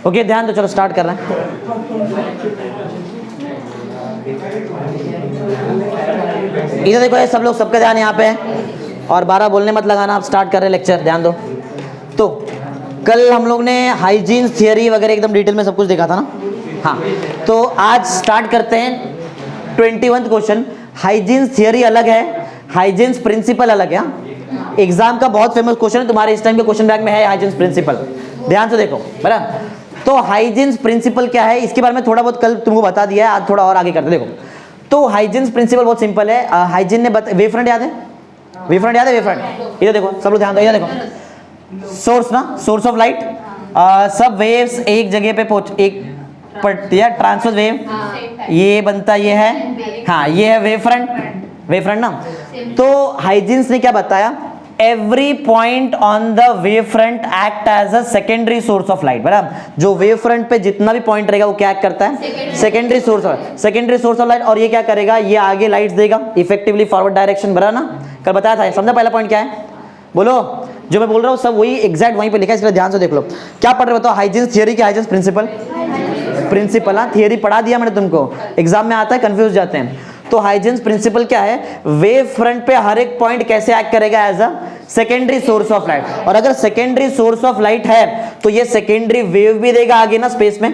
Okay ध्यान दो, चलो स्टार्ट कर रहे हैं। इधर देखो ये सब लोग, सबका ध्यान यहाँ पे है और 12 बोलने मत लगाना। आप स्टार्ट कर रहे लेक्चर, ध्यान दो। तो कल हम लोग ने हाइजीन थियरी वगैरह एकदम डिटेल में सब कुछ देखा था ना। हाँ, तो आज स्टार्ट करते हैं 21 क्वेश्चन। हाइजीन थियरी अलग है, हाइजीन प्रिंसिपल अलग है। एग्जाम का बहुत फेमस क्वेश्चन है, तुम्हारे इस टाइम के क्वेश्चन बैंक में है हाइजीन प्रिंसिपल। ध्यान से देखो बराबर। तो हाइजीन प्रिंसिपल क्या है, इसके बारे में थोड़ा बहुत कल तुमको बता दिया है, आज थोड़ा और आगे करते। देखो तो हाइजीन प्रिंसिपल बहुत सिंपल है। हाइजीन ने वेव फ्रंट याद है, वेव फ्रंट याद है, वेव फ्रंट। इधर देखो सब लोग ध्यान दो, इधर देखो सोर्स ना, सोर्स ऑफ लाइट। सब वेव्स एक जगह पे पहुंच, एक या ट्रांसवर्स वेव, ये बनता ये है, हाँ ये है वेव फ्रंट, वेव फ्रंट ना। तो हाइजीन्स ने क्या बताया, every point on the wave front act as a secondary source of light. बराबर, जो वेव फ्रंट पे जितना भी पॉइंट रहेगा वो क्या एक्ट करता है, सेकेंडरी सोर्स ऑफ लाइट। और ये क्या करेगा, ये आगे लाइट्स देगा इफेक्टिवली फॉरवर्ड डायरेक्शन। बराबर ना, कल बताया था। समझा पहला पॉइंट क्या है, बोलो। जो मैं बोल रहा हूँ सब वही एग्जैक्ट वहीं पे लिखा है, इसलिए ध्यान से देख लो। क्या पढ़ रहे हो, बताओ। हाइजीन थियरी की हाइजीन प्रिंसिपल, प्रिंसिपल। हाँ, थियरी पढ़ा दिया मैंने तुमको, एग्जाम में आता है, कंफ्यूज जाते हैं। तो हाइजीन प्रिंसिपल क्या है, वेव फ्रंट पे हर एक पॉइंट कैसे एक्ट करेगा, as a secondary source of light. और अगर सेकेंडरी सोर्स ऑफ लाइट है तो ये सेकेंडरी वेव भी देगा आगे ना स्पेस में,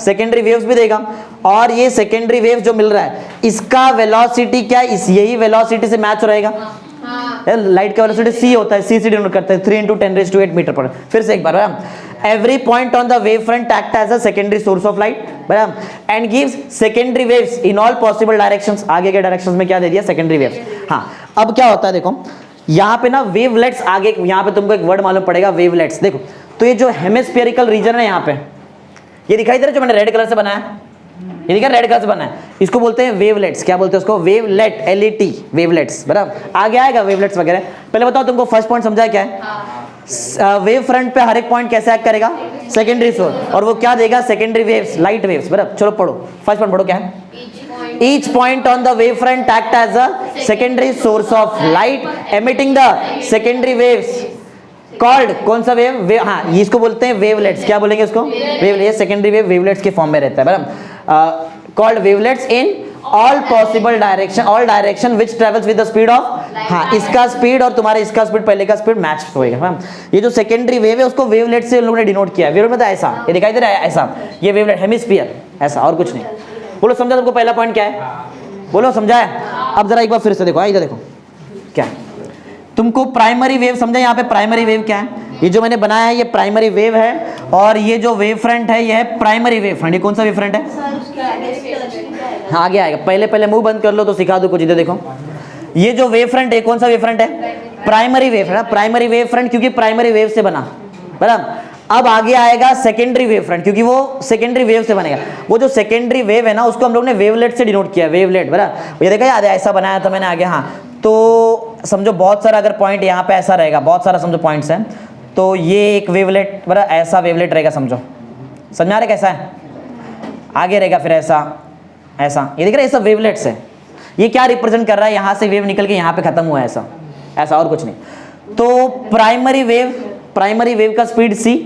सेकेंडरी वेव्स भी देगा। और ये सेकेंडरी वेव जो मिल रहा है इसका वेलोसिटी क्या है, इस यही वेलोसिटी से मैच रहेगा। लाइट का वेलोसिटी c होता है, c से डिनोट करते हैं 3 × 10⁸ मीटर पर। फिर से एक बार, every point on the wave front act as a secondary source of light, बराबर, and gives secondary waves in all possible directions. आगे के डायरेक्शंस में क्या दे दिया, सेकेंडरी वेव्स। हाँ, अब क्या होता है देखो, यहाँ पे ना वेवलेट्स, आगे यहाँ पे तुमको एक वर्ड मालूम पड़ेगा, वेवलेट्स। देखो तो ये जो हेमिस्फेरिकल रीजन है यहाँ पे, ये दिखाई दे रहा है जो मैंने रेड कलर से बनाया, ये देखा रेड कलर से बना है, इसको बोलते हैं वेवलेट्स। क्या बोलते हैं उसको, वेवलेट, LET, वेवलेट्स। बराबर, आगे आएगा वेवलेट्स वगैरह। पहले बताओ तुमको फर्स्ट पॉइंट समझा क्या है। वेव फ्रंट पे हर एक पॉइंट कैसे एक्ट करेगा, सेकेंडरी सोर्स, और वो क्या देगा, सेकेंडरी वेव्स, लाइट वेव्स। बराबर, चलो पढ़ो फर्स्ट पॉइंट, पढ़ो क्या है। Each point on the wavefront act as a secondary source of light emitting the secondary waves called, कौन सा वेव, हाँ इसको बोलते हैं वेवलेट्स। क्या बोलेंगे इसको, वेव, ये सेकेंडरी वेव वेवलेट्स के फॉर्म में रहता है। बराबर, called wavelets in all possible direction, all direction which travels with the speed of, हाँ इसका स्पीड और तुम्हारे इसका स्पीड, पहले का स्पीड मैच होएगा। ये जो सेकेंडरी वेव है उसको वेवलेट से लोगों ने डिनोट किया है। वेवलेट मतलब ऐसा, ये दिखाई दे रहा है ऐसा, ये वेवलेट हेमिस्फीयर ऐसा, और कुछ नहीं। बोलो समझा तुमको पहला पॉइंट क्या है, बोलो समझा है। अब जरा एक बार फिर से देखो, इधर देखो क्या है तुमको प्राइमरी वेव समझा। यहाँ पे प्राइमरी वेव क्या है, ये जो मैंने बनाया है ये प्राइमरी वेव है, और ये जो वेव फ्रंट है ये है प्राइमरी वेव फ्रंट। ये कौन सा वेव फ्रंट है, हाँ आगे आएगा। पहले मुंह बंद कर लो तो सिखा दो कुछ। इधर देखो ये जो वेव फ्रंट है कौन सा वेव फ्रंट है, primary wave front. Primary wave front क्योंकि प्राइमरी वेव से बना, बराबर। अब आगे आएगा सेकेंडरी वेव फ्रंट, क्योंकि वो सेकेंडरी वेव से बनेगा। वो जो सेकेंडरी वेव है ना उसको हम लोग ने वेवलेट से डिनोट किया, वेवलेट। बराबर, ये देखा याद है, ऐसा बनाया था मैंने आगे। हाँ, तो समझो बहुत सारा अगर पॉइंट यहाँ पे ऐसा रहेगा, बहुत सारा समझो पॉइंट्स हैं, तो ये एक वेवलेट, बराबर ऐसा वेवलेट रहेगा समझो। समझ में आ रहा है कैसा है, आगे रहेगा फिर ऐसा ऐसा, ये देख रहे हैं, ये सब वेवलेट्स है। ये क्या रिप्रेजेंट कर रहा है, यहाँ से वेव निकल के यहाँ पे खत्म हुआ है, ऐसा ऐसा, और कुछ नहीं। तो प्राइमरी वेव का स्पीड c,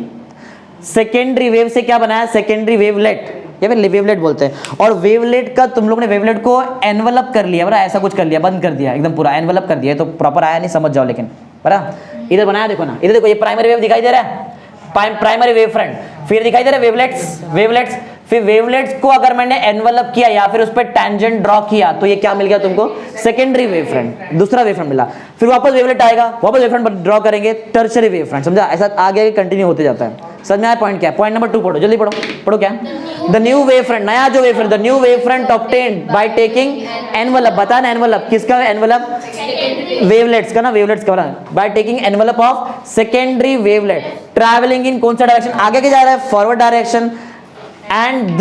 सेकेंडरी वेव से क्या बनाया, सेकेंडरी वेवलेट, या फिर वेवलेट बोलते हैं। और वेवलेट का तुम लोग ने वेवलेट को एनवलप कर लिया, बराबर ऐसा कुछ कर लिया, बंद कर दिया एकदम पूरा, एनवलप कर दिया। तो प्रॉपर आया नहीं, समझ जाओ लेकिन, बराबर। इधर बनाया देखो ना, इधर देखो ये प्राइमरी वेव दिखाई दे रहा है, प्राइमरी वेव फ्रंट। फिर दिखाई दे रहा है वेवलेट्स। फिर वेवलेट्स को अगर मैंने एनवलप किया या फिर उस पर टैंजेंट ड्रॉ किया तो ये क्या मिल गया तुमको, सेकेंडरी वेव फ्रंट, दूसरा वेव फ्रंट मिला। फिर वापस वेवलेट आएगा, वापस वेव फ्रंट ड्रॉ करेंगे, टर्शियरी वेव फ्रंट। समझा, ऐसा आगे कंटिन्यू होते जाता है। समझ में आया पॉइंट क्या है। पॉइंट नंबर 2 पढ़ो, जल्दी पढ़ो, पढ़ो क्या, द न्यू वेव फ्रंट, नया जो wave front, the new wave front obtained by taking envelope. बता ना एनवलप किसका, एनवलप वेवलेट्स का ना, वेवलेट्स का, by taking envelope of secondary wavelet travelling इन कौन सा डायरेक्शन, आगे के जा रहा है forward direction, and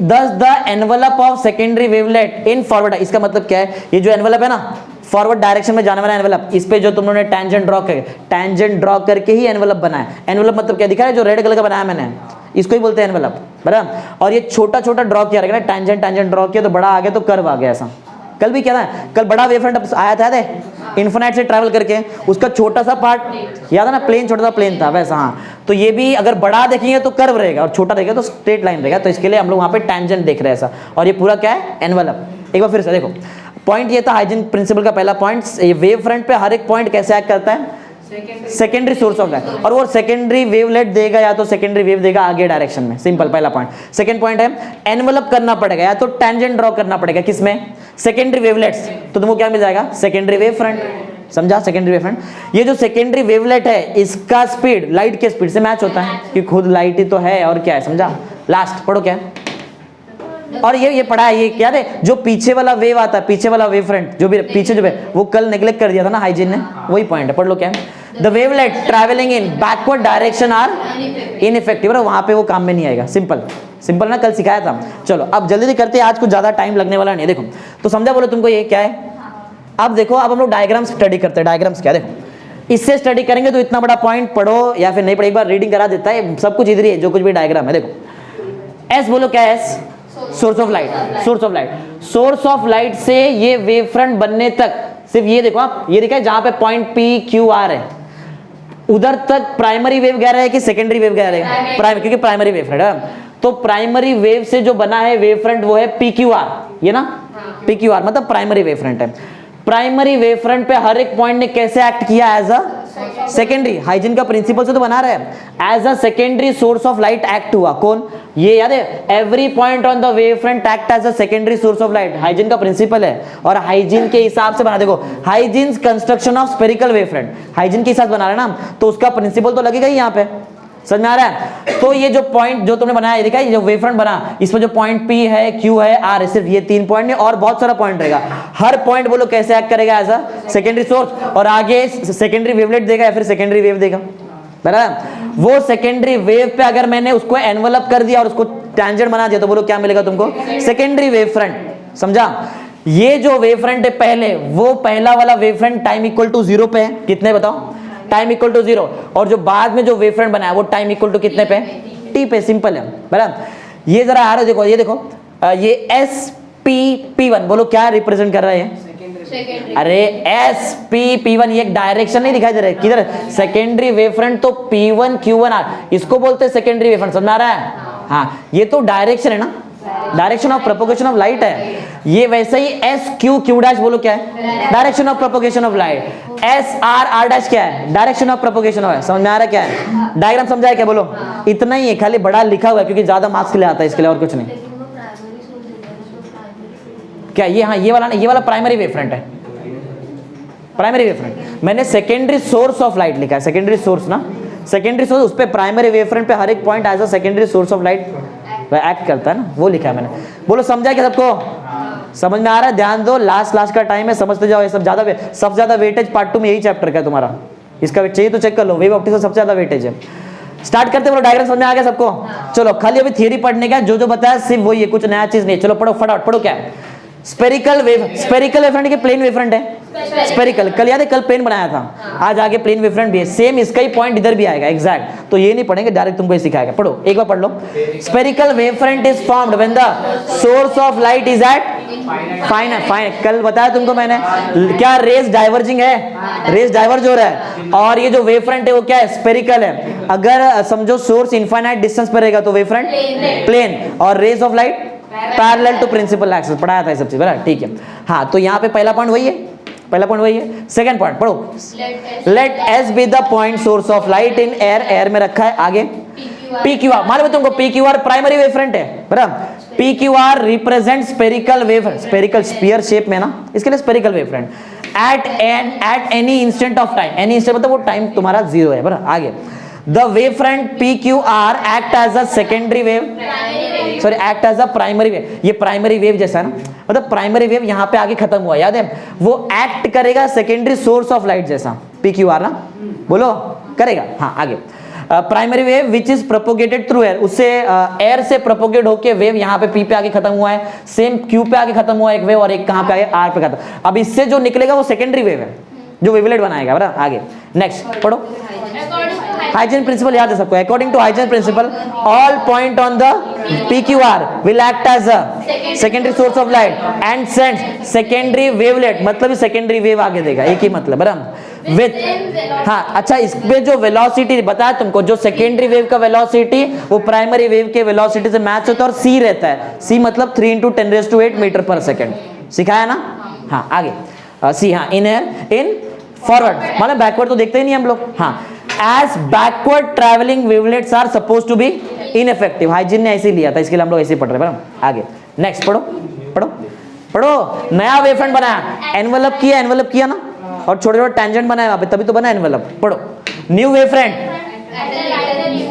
thus the envelope of secondary wavelet in forward। इसका मतलब क्या है, ये जो एनवलप है ना फॉरवर्ड डायरेक्शन में जाने वाला एनवलप, इस पे जो तुम लोगों ने टैंजेंट ड्रॉ करके ही एनवलप बनाया। एनवलप मतलब क्या दिखा है, जो रेड कलर का बनाया मैंने, इसको ही बोलते हैं एनवलप, बराबर। और ये छोटा छोटा ड्रॉ किया रहेगा ना, टैंजेंट ड्रॉ किया तो बड़ा आ गया तो कर्व आ गया ऐसा, कल भी क्या था, कल बड़ा वेव फ्रंट आया था इन्फिनाइट से ट्रैवल करके, उसका छोटा सा पार्ट याद है ना, प्लेन, छोटा सा प्लेन था वैसा। हाँ, तो ये भी अगर बड़ा देखेंगे तो कर्व रहेगा और छोटा रहेगा तो स्ट्रेट लाइन रहेगा, तो इसके लिए हम लोग वहाँ पे टैंजेंट देख रहे हैं ऐसा। और ये पूरा क्या है, एनवलप। एक बार फिर से देखो, पॉइंट ये था हाइजीन प्रिंसिपल का पहला पॉइंट, ये वेव फ्रंट पे हर एक पॉइंट कैसे एक्ट करता है, सेकेंडरी सोर्स ऑफ लाइट, और वो सेकेंडरी वेवलेट देगा या तो सेकेंडरी वेव देगा आगे डायरेक्शन में, सिंपल पहला पॉइंट। सेकंड पॉइंट है एनवलप करना पड़ेगा या तो टेंजेंट ड्रॉ करना पड़ेगा, किसमें, सेकेंडरी वेवलेट्स, तो तुमको क्या मिल जाएगा, सेकेंडरी वेव फ्रंट। समझा, सेकेंडरी वेव फ्रंट। ये जो सेकेंडरी वेवलेट है इसका स्पीड लाइट के स्पीड से मैच होता है, कि खुद लाइट ही तो है और क्या है, समझा। लास्ट पढ़ो क्या है, और ये पढ़ा है, ये क्या है, जो पीछे वाला वेव आता है, पीछे वाला वेव फ्रंट जो भी पीछे जो है वो कल नेग्लेक्ट कर दिया था ना हाइजीन ने, वही पॉइंट है, पढ़ लो क्या है। The wavelet travelling in backward direction are ineffective, वहां पे वो काम में नहीं आएगा। सिंपल सिंपल ना, कल सिखाया था। चलो अब जल्दी जल्दी करते हैं, आज कुछ ज्यादा टाइम लगने वाला नहीं। देखो तो समझा, बोलो तुमको ये क्या है। अब देखो, अब हम लोग डायग्राम स्टडी करते हैं। डायग्राम्स क्या, देखो इससे स्टडी करेंगे तो इतना बड़ा पॉइंट पढ़ो या फिर नहीं पढ़ो, एक बार रीडिंग करा देता है, सब कुछ इधर ही है, जो कुछ भी डायग्राम है। देखो एस बोलो क्या है, S source of light, source of light, source of light से ये वेव फ्रंट बनने तक सिर्फ ये देखो, आप ये देखा जहां पे पॉइंट पी क्यू आर है, उधर तक प्राइमरी वेव गया है कि सेकेंडरी वेव गया है, प्राइमरी, क्योंकि प्राइमरी वेव फ्रंट है। तो प्राइमरी वेव से जो बना है वेव फ्रंट वो है पी क्यू आर, ये ना पी क्यू आर मतलब प्राइमरी वेव फ्रंट है। प्राइमरी वेव फ्रंट पे हर एक पॉइंट ने कैसे एक्ट किया, एज अ सेकेंडरी, हाइजीन का प्रिंसिपल से तो बना रहे हैं, as a secondary source of light act हुआ। कौन, ये याद है, every point on the wave front act as a secondary source of light, Huygens का प्रिंसिपल है। और हाइजीन के हिसाब से बना, देखो hygiene construction of spherical wave front, hygiene के हिसाब से बना रहे हैं ना, तो उसका प्रिंसिपल तो लगेगा ही यहाँ पे, समझ में आ रहा है। तो ये जो पॉइंट जो तुमने बनाया, देखा ये जो वेव फ्रंट बना, इसमें जो पॉइंट पी है, क्यू है, आर है, सिर्फ ये 3 पॉइंट नहीं, और बहुत सारा पॉइंट रहेगा। हर पॉइंट बोलो कैसे एक्ट करेगा, एज अ सेकेंडरी सोर्स, और आगे सेकेंडरी वेवलेट देगा या फिर सेकेंडरी वेव देगा, बराबर। वो सेकेंडरी वेव पे अगर मैंने उसको एनवलप कर दिया और उसको टैंजेंट बना दिया, तो बोलो क्या मिलेगा तुमको, सेकेंडरी वेव फ्रंट। समझा, ये जो वेव फ्रंट है पहले, वो पहला वाला wave front time equal to 0 पे है, कितने बताओ, टाइम इक्वल टू 0, और जो बाद में जो वेव फ्रंट बनाया वो टाइम इक्वल टू कितने पे, टी पे, सिंपल है, बराबर। ये जरा आ रहा है, देखो ये देखो, ये एस पी पी वन, बोलो क्या रिप्रेजेंट कर रहा है, अरे एस पी पी वन, ये एक डायरेक्शन नहीं दिखाई दे रहा है, किधर, सेकेंडरी वेव फ्रंट, तो P1 Q1 R, इसको बोलते हैं सेकेंडरी वेव फ्रंट, समझ आ रहा है। हाँ, ये तो डायरेक्शन है ना, direction of propagation of light है। ये वैसे ही एस क्यू क्यू डैश बोलो क्या है, direction of propagation of light. S R R dash क्या है, डायरेक्शन ऑफ प्रोपोगेशन ऑफ, समझ में आ रहा है क्या है, डायग्राम समझाया क्या, बोलो इतना ही है, खाली बड़ा लिखा हुआ है क्योंकि ज्यादा मार्क्स के लिए आता है, इसके लिए और कुछ नहीं। क्या ये, हाँ ये वाला प्राइमरी वेव फ्रंट है, प्राइमरी वेव फ्रंट। मैंने सेकेंडरी सोर्स ऑफ लाइट लिखा है, सेकेंडरी सोर्स ना, सेकेंडरी सोर्स, उस पे प्राइमरी वेव फ्रंट पे हर एक point as a secondary source of light act करता है ना, वो लिखा है मैंने। बोलो समझा क्या सबको, समझ में आ रहा है, ध्यान दो, लास्ट का टाइम है, समझते जाओ। ये सब सबसे ज्यादा वेटेज पार्ट 2 में यही चैप्टर का है तुम्हारा, इसका वेट चाहिए तो चेक कर लो, वेव ऑप्टिक्स सबसे ज्यादा वेटेज है। स्टार्ट करते, बोलो डायग्राम समझ में आ गया सबको। चलो खाली अभी थियरी पढ़ने का, जो बताया सिर्फ वही है, कुछ नया चीज नहीं। चलो पढ़ो फटाफट, पढ़ो क्या है, स्पेरिकल वेव फ्रंट के प्लेन वेव फ्रंट है, स्पेरिकल, कल याद है, कल प्लेन बनाया था, आज आगे प्लेन वेव फ्रंट भी है, सेम इसका ही पॉइंट इधर भी आएगा एग्जैक्ट, तो ये नहीं पढ़ेंगे, डायरेक्ट तुमको ये सिखाएगा। पढ़ो एक बार पढ़ लो, spherical wave front is formed when the source of light is at fine, कल बताया तुमको मैंने, क्या रेज डाइवर्जिंग है, रेज डाइवर्ज हो रहा है, और ये जो वेव फ्रंट है वो क्या है, स्पेरिकल है। अगर समझो सोर्स इनफाइनाइट डिस्टेंस पर रहेगा तो वेव फ्रंट प्लेन, और rays of light parallel to principal axis, पढ़ाया था ये सब चीज, बराबर, ठीक है। हाँ, तो यहाँ पे पहला पॉइंट वही है, पहला पॉइंट वही है। सेकंड पॉइंट पढ़ो, let S be the point source of light in air, air में रखा है, आगे पी क्यू आर, मालूम है तुमको, P Q R primary wave front है, बराबर। P Q R represent spherical wave, spherical sphere shape में ना, इसके लिए spherical wave front at any instant of time, any instant मतलब वो टाइम तुम्हारा 0 है, बराबर। आगे the wave front P Q R act as a secondary wave, sorry act as a primary wave, ये प्राइमरी वेव जैसा है ना, मतलब प्राइमरी वेव यहाँ पे आगे खत्म हुआ, याद है, वो एक्ट करेगा सेकेंडरी सोर्स ऑफ लाइट जैसा, पी क्यू आर ना, बोलो करेगा। हाँ आगे, primary wave which is propagated through air, उससे एयर से प्रोपोगेट होके वेव यहाँ पे पी पे आगे खत्म हुआ है, सेम क्यू पे आगे खत्म हुआ है एक वेव, और एक कहाँ पे आगे आर पे खत्म। अब इससे जो निकलेगा वो सेकेंडरी वेव है जो वेवलेट बनाएगा, बराबर। आगे नेक्स्ट पढ़ो, हाइजीन प्रिंसिपल याद है सबको, according to Huygens principle all point on the PQR will act as a secondary source of light and sends secondary wavelet, मतलब सेकेंडरी वेव आगे देगा, एक ही मतलब बराबर विथ। हाँ अच्छा, इसमें जो वेलोसिटी बताया तुमको, जो सेकेंडरी वेव का वेलोसिटी वो प्राइमरी वेव के वेलोसिटी से मैच होता है और c रहता है, c मतलब 3 × 10⁸ मीटर पर सेकेंड, सिखाया ना। हाँ आगे सी, हाँ इन एयर इन फॉरवर्ड, मतलब बैकवर्ड तो देखते ही नहीं हम लोग। हाँ as backward travelling wavelets are suppose to be ineffective, Huygens ने ऐसे लिया था, इसके लिए हम लोग ऐसे पढ़ रहे हैं। आगे नेक्स्ट पढ़ो पढ़ो पढ़ो। नया वेवफ्रंट बनाया, एनवेलप किया ना, और छोटे छोटे टेंजेंट बनाया वहां पे, तभी तो बना एनवेलप। पढ़ो न्यू वेवफ्रंट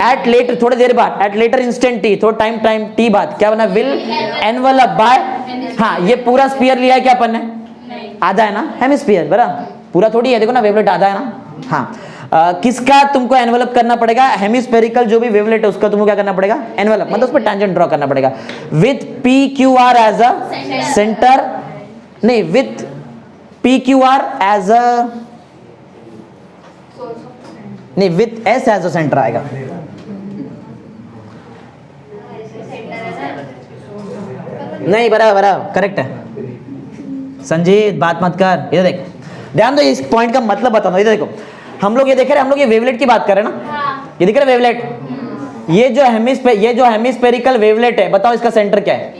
एट लेटर, थोड़ी देर बाद, एट लेटर इंस्टेंट टी, थोड़ा टाइम टी बाद क्या बना, विल एनवेलप बाय। हाँ ये पूरा स्फीयर लिया है क्या अपन ने, आधा है ना हेमिस्फीयर, बराबर पूरा थोड़ी है, देखो ना वेवलेट आधा है ना। हाँ किसका तुमको एनवेलप करना पड़ेगा, हेमिस्फेरिकल जो भी वेवलेट है उसका तुमको क्या करना पड़ेगा, एनवेलप, मतलब उस पर टेंजेंट ड्रॉ करना पड़ेगा with PQR as a centre, नहीं विथ PQR एज अ, नहीं with S as a centre आएगा। नहीं बराबर करेक्ट है संजीत, बात मत कर। इधर देख, ध्यान दो, इस पॉइंट का मतलब बताओ। इधर देखो, हम लोग ये देख रहे हैं, हम लोग ये वेवलेट की बात कर रहे हैं ना, ये दिख रहा है वेवलेट, ये जो हेमिस्फेरिकल वेवलेट है, बताओ इसका सेंटर क्या है,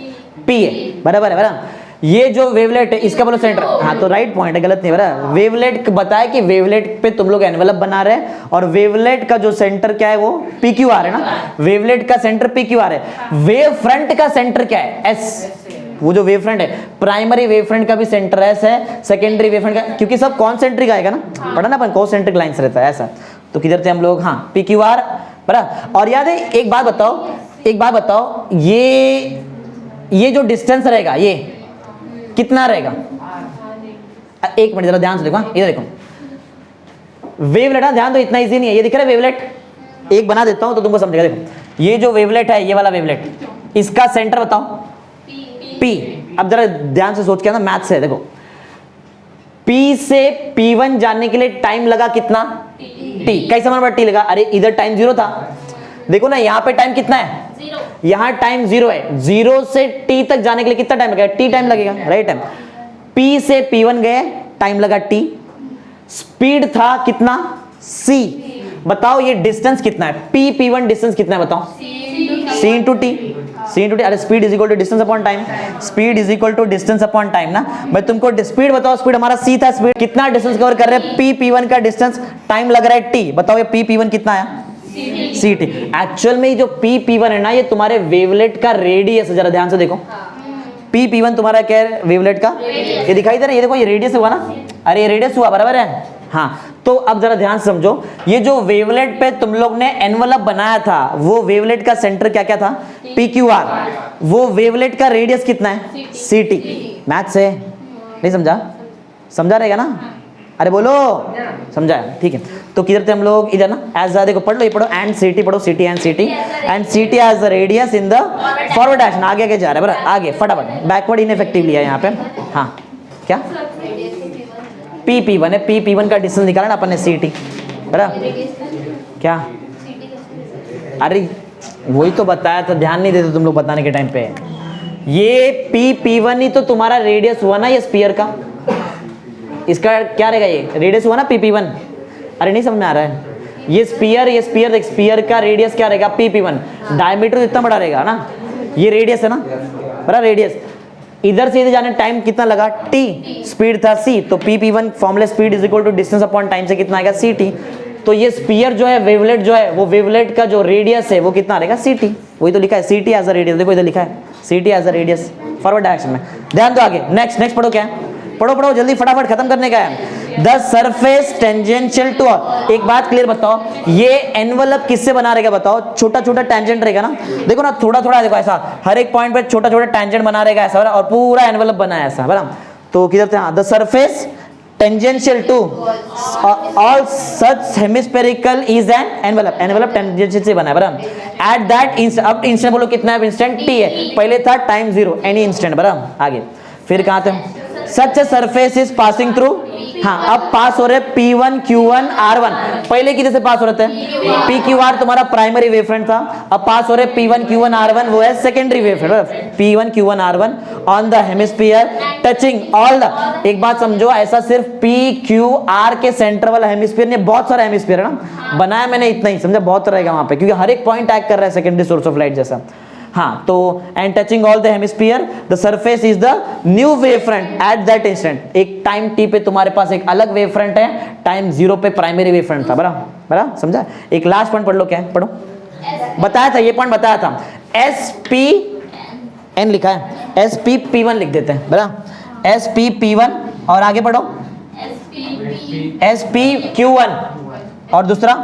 P है, बराबर है बराबर। ये जो वेवलेट है इसका बोलो सेंटर, हाँ तो राइट पॉइंट है, गलत नहीं बराबर। वेवलेट बताया कि वेवलेट पे तुम लोग एनवेलप बना रहे हैं, और वेवलेट का जो सेंटर क्या है वो PQR है ना, वेवलेट का सेंटर PQR है। वेव फ्रंट का सेंटर क्या है, S, वो जो वेव फ्रंट है, प्राइमरी वेव फ्रंट का भी सेंटर S है, सेकेंडरी वेव फ्रंट का, क्योंकि सब कॉन्सेंट्रिक आएगा ना, पढ़ा ना अपन, कॉन्सेंट्रिक लाइंस रहता है ऐसा। तो किधर थे हम लोग, हाँ PQR बराबर। और याद है एक बात बताओ, ये जो डिस्टेंस रहेगा ये कितना रहेगा, एक मिनट जरा ध्यान से देखो, इधर देखो वेवलेट, ध्यान दो इतना इजी नहीं है, ये दिख रहा है वेवलेट, एक बना देता हूं तो तुमको समझेगा। देखो ये जो वेवलेट है, ये वाला वेवलेट, इसका सेंटर बताओ P। अब जरा ध्यान से सोच के ना, मैथ से देखो, P से P1 जाने के लिए टाइम लगा कितना, T। कैसे हमारे T लगा, अरे इधर टाइम 0 था, देखो ना यहाँ पे टाइम कितना है, 0, यहाँ टाइम 0 है, 0 से T तक जाने के लिए कितना टाइम लगेगा, T टाइम लगेगा, राइट टाइम। P से P1 गए, टाइम लगा T, स्पीड था कितना C, बताओ ये डिस्टेंस कितना है, P1 डिस्टेंस कितना है बताओ, C इंटू टी, अरे speed is equal to distance upon time, speed is equal to distance upon time ना। मैं तुमको स्पीड बताओ, स्पीड हमारा C था, स्पीड कितना डिस्टेंस कवर कर रहे हैं, P1 का डिस्टेंस, टाइम लग रहा है T, बताओ ये P1 कितना आया, CT। एक्चुअल में जो P1 है ना, ये तुम्हारे वेवलेट का रेडियस है, जरा ध्यान से देखो, P1 तुम्हारा क्या है वेवलेट का, ये दिखाई दे रहा है, ये देखो ये रेडियस हुआ ना, अरे ये रेडियस हुआ बराबर है। हाँ तो अब जरा ध्यान से समझो, ये जो वेवलेट पे तुम लोग ने एनवेलप बनाया था, वो वेवलेट का सेंटर क्या क्या था, PQR, वो वेवलेट का रेडियस कितना है, CT। मैथ से नहीं समझा रहेगा ना, अरे बोलो समझा, ठीक है। तो किधर थे हम लोग, इधर ना, एज देखो पढ़ लो, ये पढ़ो एंड CT पढ़ो, CT and CT as the radius in the forward direction, आगे जा रहा है बराबर, आगे फटाफट, बैकवर्ड इनइफेक्टिव लिया यहाँ पे। हाँ क्या P1 है, P1 का डिस्टेंस निकाला ना अपन ने, CT बराबर क्या, अरे वही तो बताया था, ध्यान नहीं देते तुम लोग बताने के टाइम पे। ये P1 ही तो तुम्हारा रेडियस हुआ ना, ये स्फीयर का, इसका क्या रहेगा, ये रेडियस हुआ ना P1। अरे नहीं समझ में आ रहा है, ये स्फीयर का रेडियस क्या रहेगा, P1, डायमीटर इतना बड़ा रहेगा ना, ये रेडियस है ना बराबर, रेडियस इधर से इधर जाने टाइम कितना लगा, T, स्पीड था C, तो P1 formula speed is equal to distance upon time से कितना आएगा, CT। तो ये स्फीयर जो है, वेवलेट जो है, वो वेवलेट का जो रेडियस है वो कितना रहेगा, CT, वही तो लिखा है CT एज अ रेडियस, देखो इधर लिखा है CT as a radius forward direction में। ध्यान दो आगे, नेक्स्ट पढ़ो, क्या है पढ़ो जल्दी फटाफट खत्म करने का है। द सरफेस टेंजेंशियल टू, एक बात क्लियर बताओ, ये एनवेलप किससे बना रहेगा बताओ, छोटा टेंजेंट रहेगा ना, देखो ना थोड़ा देखो ऐसा, हर एक पॉइंट पे छोटा टेंजेंट बना रहेगा ऐसा, और पूरा एनवेलप बना है ऐसा बराबर। तो किधर थे, the surface tangential to all such hemispherical is an envelope tangential से बना है बराबर। एट दैट इंस्टेंट, अब इंस्टेंट बोलो कितना है इंस्टेंट, T है, पहले था टाइम 0, एनी इंस्टेंट बराबर। आगे फिर कहाँ थे, सच a surface is passing through, हाँ अब पास हो रहे P1 Q1 R1, पहले किधर से पास हो रहे थे, PQR तुम्हारा प्राइमरी वेवफ्रंट था, अब पास हो रहे P1 Q1 R1, वो है secondary wavefront, P1 Q1 R1 on the hemisphere touching all the, एक बात समझो, ऐसा सिर्फ PQR के सेंटर वाला हेमिस्फीयर नहीं, बहुत सारा हेमिस्फीयर है ना, बनाया मैंने इतना ही, समझा, बहुत रहेगा वहां पे, क्योंकि हर एक पॉइंट एक्ट कर रहा है सेकेंडरी सोर्स ऑफ लाइट जैसा। हाँ तो and touching all the hemisphere the surface is the new wave front eight that instant, एक टाइम टी पे तुम्हारे पास एक अलग वेव फ्रंट है, टाइम 0 पे प्राइमरी वेव फ्रंट था, बराबर समझा। एक लास्ट पॉइंट पढ़ लो, क्या है पढ़ो, बताया था ये पॉइंट बताया था, SP N लिखा है, SPP1 लिख देते हैं, बराबर SPP1, और आगे पढ़ो SPQ1, और दूसरा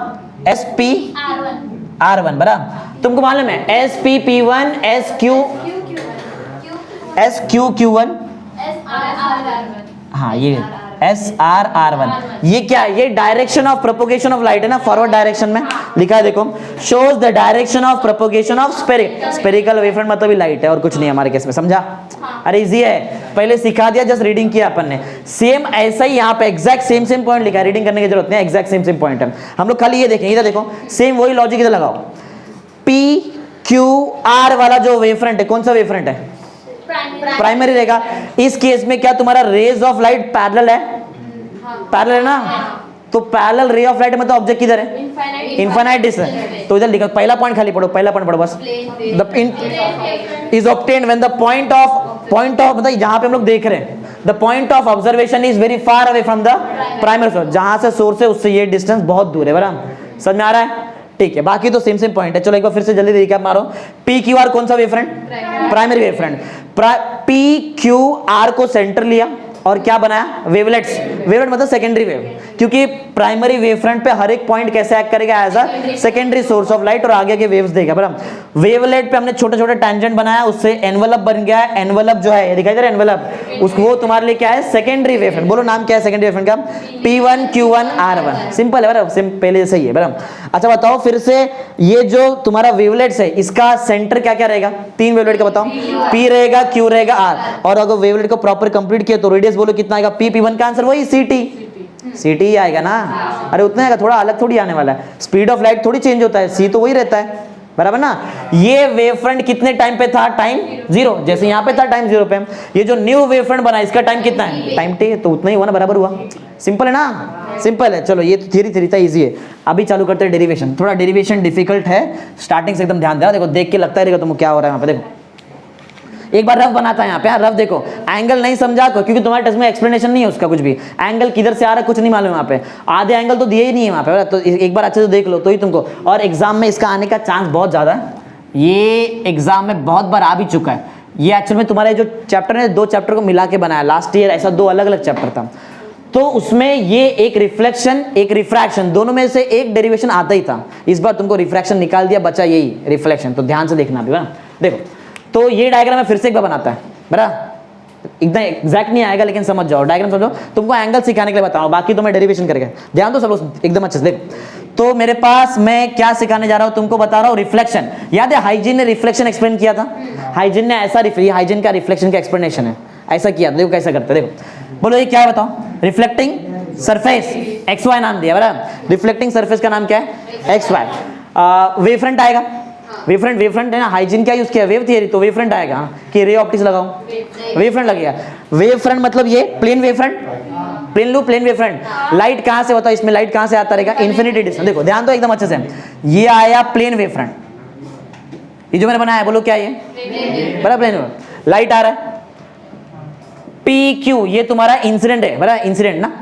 SPR1, बराबर तुमको मालूम है SPP1 SQQ1, हाँ ये SRR1, ये क्या है, ये direction of propagation of light है ना, फॉरवर्ड डायरेक्शन में लिखा है, देखो shows the direction of propagation of spherical wavefront, मतलब भी लाइट है और कुछ नहीं हमारे केस में, समझा। अरे इजी है, पहले सिखा दिया, जस्ट रीडिंग किया अपन ने, सेम ऐसा ही यहाँ पे एग्जैक्ट सेम पॉइंट लिखा है, रीडिंग करने की जरूरत नहीं, एग्जैक्ट सेम पॉइंट है, हम लोग खाली ये देखें, इधर देखो सेम वही लॉजिक इधर लगाओ, PQR वाला जो वेवफ्रंट है, कौन सा वेवफ्रंट है, प्राइमरी रहेगा, इस केस में क्या तुम्हारा रेज ऑफ लाइट पैरेलल है, पैरेलल है ना, तो पैरेलल रे ऑफ लाइट मतलब ऑब्जेक्ट किधर है, इनफाइनाइट डिस्टेंस, तो इधर लिखा, पहला पॉइंट खाली पढ़ो, पहला पॉइंट पढ़ो बस, the is obtained when the point of मतलब जहां पे हम लोग देख रहे हैं, the point of observation is very far away from the primary source, जहां से सोर्स है उससे ये डिस्टेंस बहुत दूर है, बराबर समझ में आ रहा है, ठीक है, बाकी तो सेम पॉइंट है। चलो एक बार फिर से जल्दी रिकैप मारो, PQR कौन सा वेवफ्रंट, प्राइमरी वेवफ्रंट, PQR को सेंटर लिया और क्या बनाया, वेवलेट्स, वेवलेट मतलब सेकेंडरी वेव, क्योंकि प्राइमरी वेवफ्रंट पे हर एक पॉइंट कैसे एक्ट करेगा, as a secondary source of light, और आगे के वेव्स देगा, बराबर। वेवलेट पे हमने छोटे छोटे टैंजेंट बनाया, उससे एनवलप बन गया, एनवलप जो है दिखाई दे रहा है एनवलप, उसको वो तुम्हारे लिए क्या है, सेकेंडरी वेवफ्रंट, बोलो नाम क्या है सेकेंडरी वेवफ्रंट का, P1 Q1 R1, सिंपल है बराबर, पहले जैसे ही है, बराबर। अच्छा बताओ फिर से, ये जो तुम्हारा वेवलेट्स है, इसका सेंटर क्या क्या रहेगा, 3 वेवलेट का बताओ, P रहेगा, Q रहेगा, R, और अगर वेवलेट को प्रॉपर कंप्लीट किया तो रेडियस बोलो कितना आएगा, P1 का आंसर वही CT ही आएगा ना, अरे उतना आएगा, थोड़ा अलग थोड़ी आने वाला है, स्पीड ऑफ लाइट थोड़ी चेंज होता है, C तो वही रहता है, बराबर ना। ये वेवफ्रंट कितने टाइम पे था, टाइम 0, जैसे यहाँ पे था टाइम 0 पे, ये जो न्यू वेवफ्रंट बना इसका टाइम कितना है, टाइम t, तो उतना ही हुआ ना, बराबर हुआ, सिंपल है ना, सिंपल है। चलो ये तो थ्योरी था, इजी है, अभी चालू करते हैं डेरिवेशन, थोड़ा डेरिवेशन डिफिकल्ट है, स्टार्टिंग से एकदम ध्यान देना, देखो देख के लगता रहेगा तुमको क्या हो रहा है यहाँ पे, देखो एक बार रफ बनाता है यहाँ पे, रफ देखो, एंगल नहीं समझा क्योंकि तुम्हारे टेस्ट में एक्सप्लेनेशन नहीं है उसका, कुछ भी एंगल किधर से आ रहा है कुछ नहीं मालूम यहाँ पे, आधे एंगल तो दिए ही नहीं है वहाँ पे, तो एक बार अच्छे से देख लो तो ही तुमको, और एग्जाम में इसका आने का चांस बहुत ज़्यादा है, ये एग्जाम में बहुत बार आ भी चुका है, ये एक्चुअल में तुम्हारे जो चैप्टर है, 2 चैप्टर को मिला के बनाया, लास्ट ईयर ऐसा 2 अलग अलग चैप्टर था, तो उसमें ये एक रिफ्लेक्शन एक रिफ्रैक्शन दोनों में से एक डेरिवेशन आता ही था, इस बार तुमको रिफ्रैक्शन निकाल दिया, बचा यही रिफ्लेक्शन, तो ध्यान से देखना भी, देखो तो ये डायग्राम मैं फिर से एक बार बनाता है, बराबर एकदम एग्जैक्ट नहीं आएगा लेकिन समझ जाओ, डायग्राम समझो, तुमको एंगल सिखाने के लिए बता रहा हूँ, बाकी तो मैं डेरिवेशन करके, ध्यान दो सब लोग एकदम अच्छे से देखो। तो मेरे पास मैं क्या सिखाने जा रहा हूँ, तुमको बता रहा हूँ रिफ्लेक्शन, याद है हाइजीन ने रिफ्लेक्शन एक्सप्लेन किया था, हाइजीन ने ऐसा हाइजीन का रिफ्लेक्शन का एक्सप्लेनेशन है, ऐसा किया, देखो कैसा करते, देखो बोलो ये क्या है बताओ, रिफ्लेक्टिंग सरफेस XY नाम दिया, बराबर, रिफ्लेक्टिंग सरफेस का नाम क्या है XY, वेवफ्रंट आएगा, वेवफ्रंट है ना, हाइजीन क्या यूज किया, वेव थियरी, तो वेवफ्रंट आएगा, कि रे ऑप्टिक्स लगाऊं, वेवफ्रंट लगेगा, वेवफ्रंट मतलब ये plane wavefront, plane loop plane wavefront, light कहां से बताओ, इसमें लाइट कहां से आता रहेगा, इन्फिनिटी डिस्टेंस, देखो ध्यान दो एकदम अच्छे से, ये आया प्लेन वेवफ्रंट, ये जो मैंने बनाया बोलो क्या ये, बराबर प्लेन वेवफ्रंट, लाइट आ रहा है, PQ ये तुम्हारा इंसिडेंट है, बराबर इंसिडेंट ना,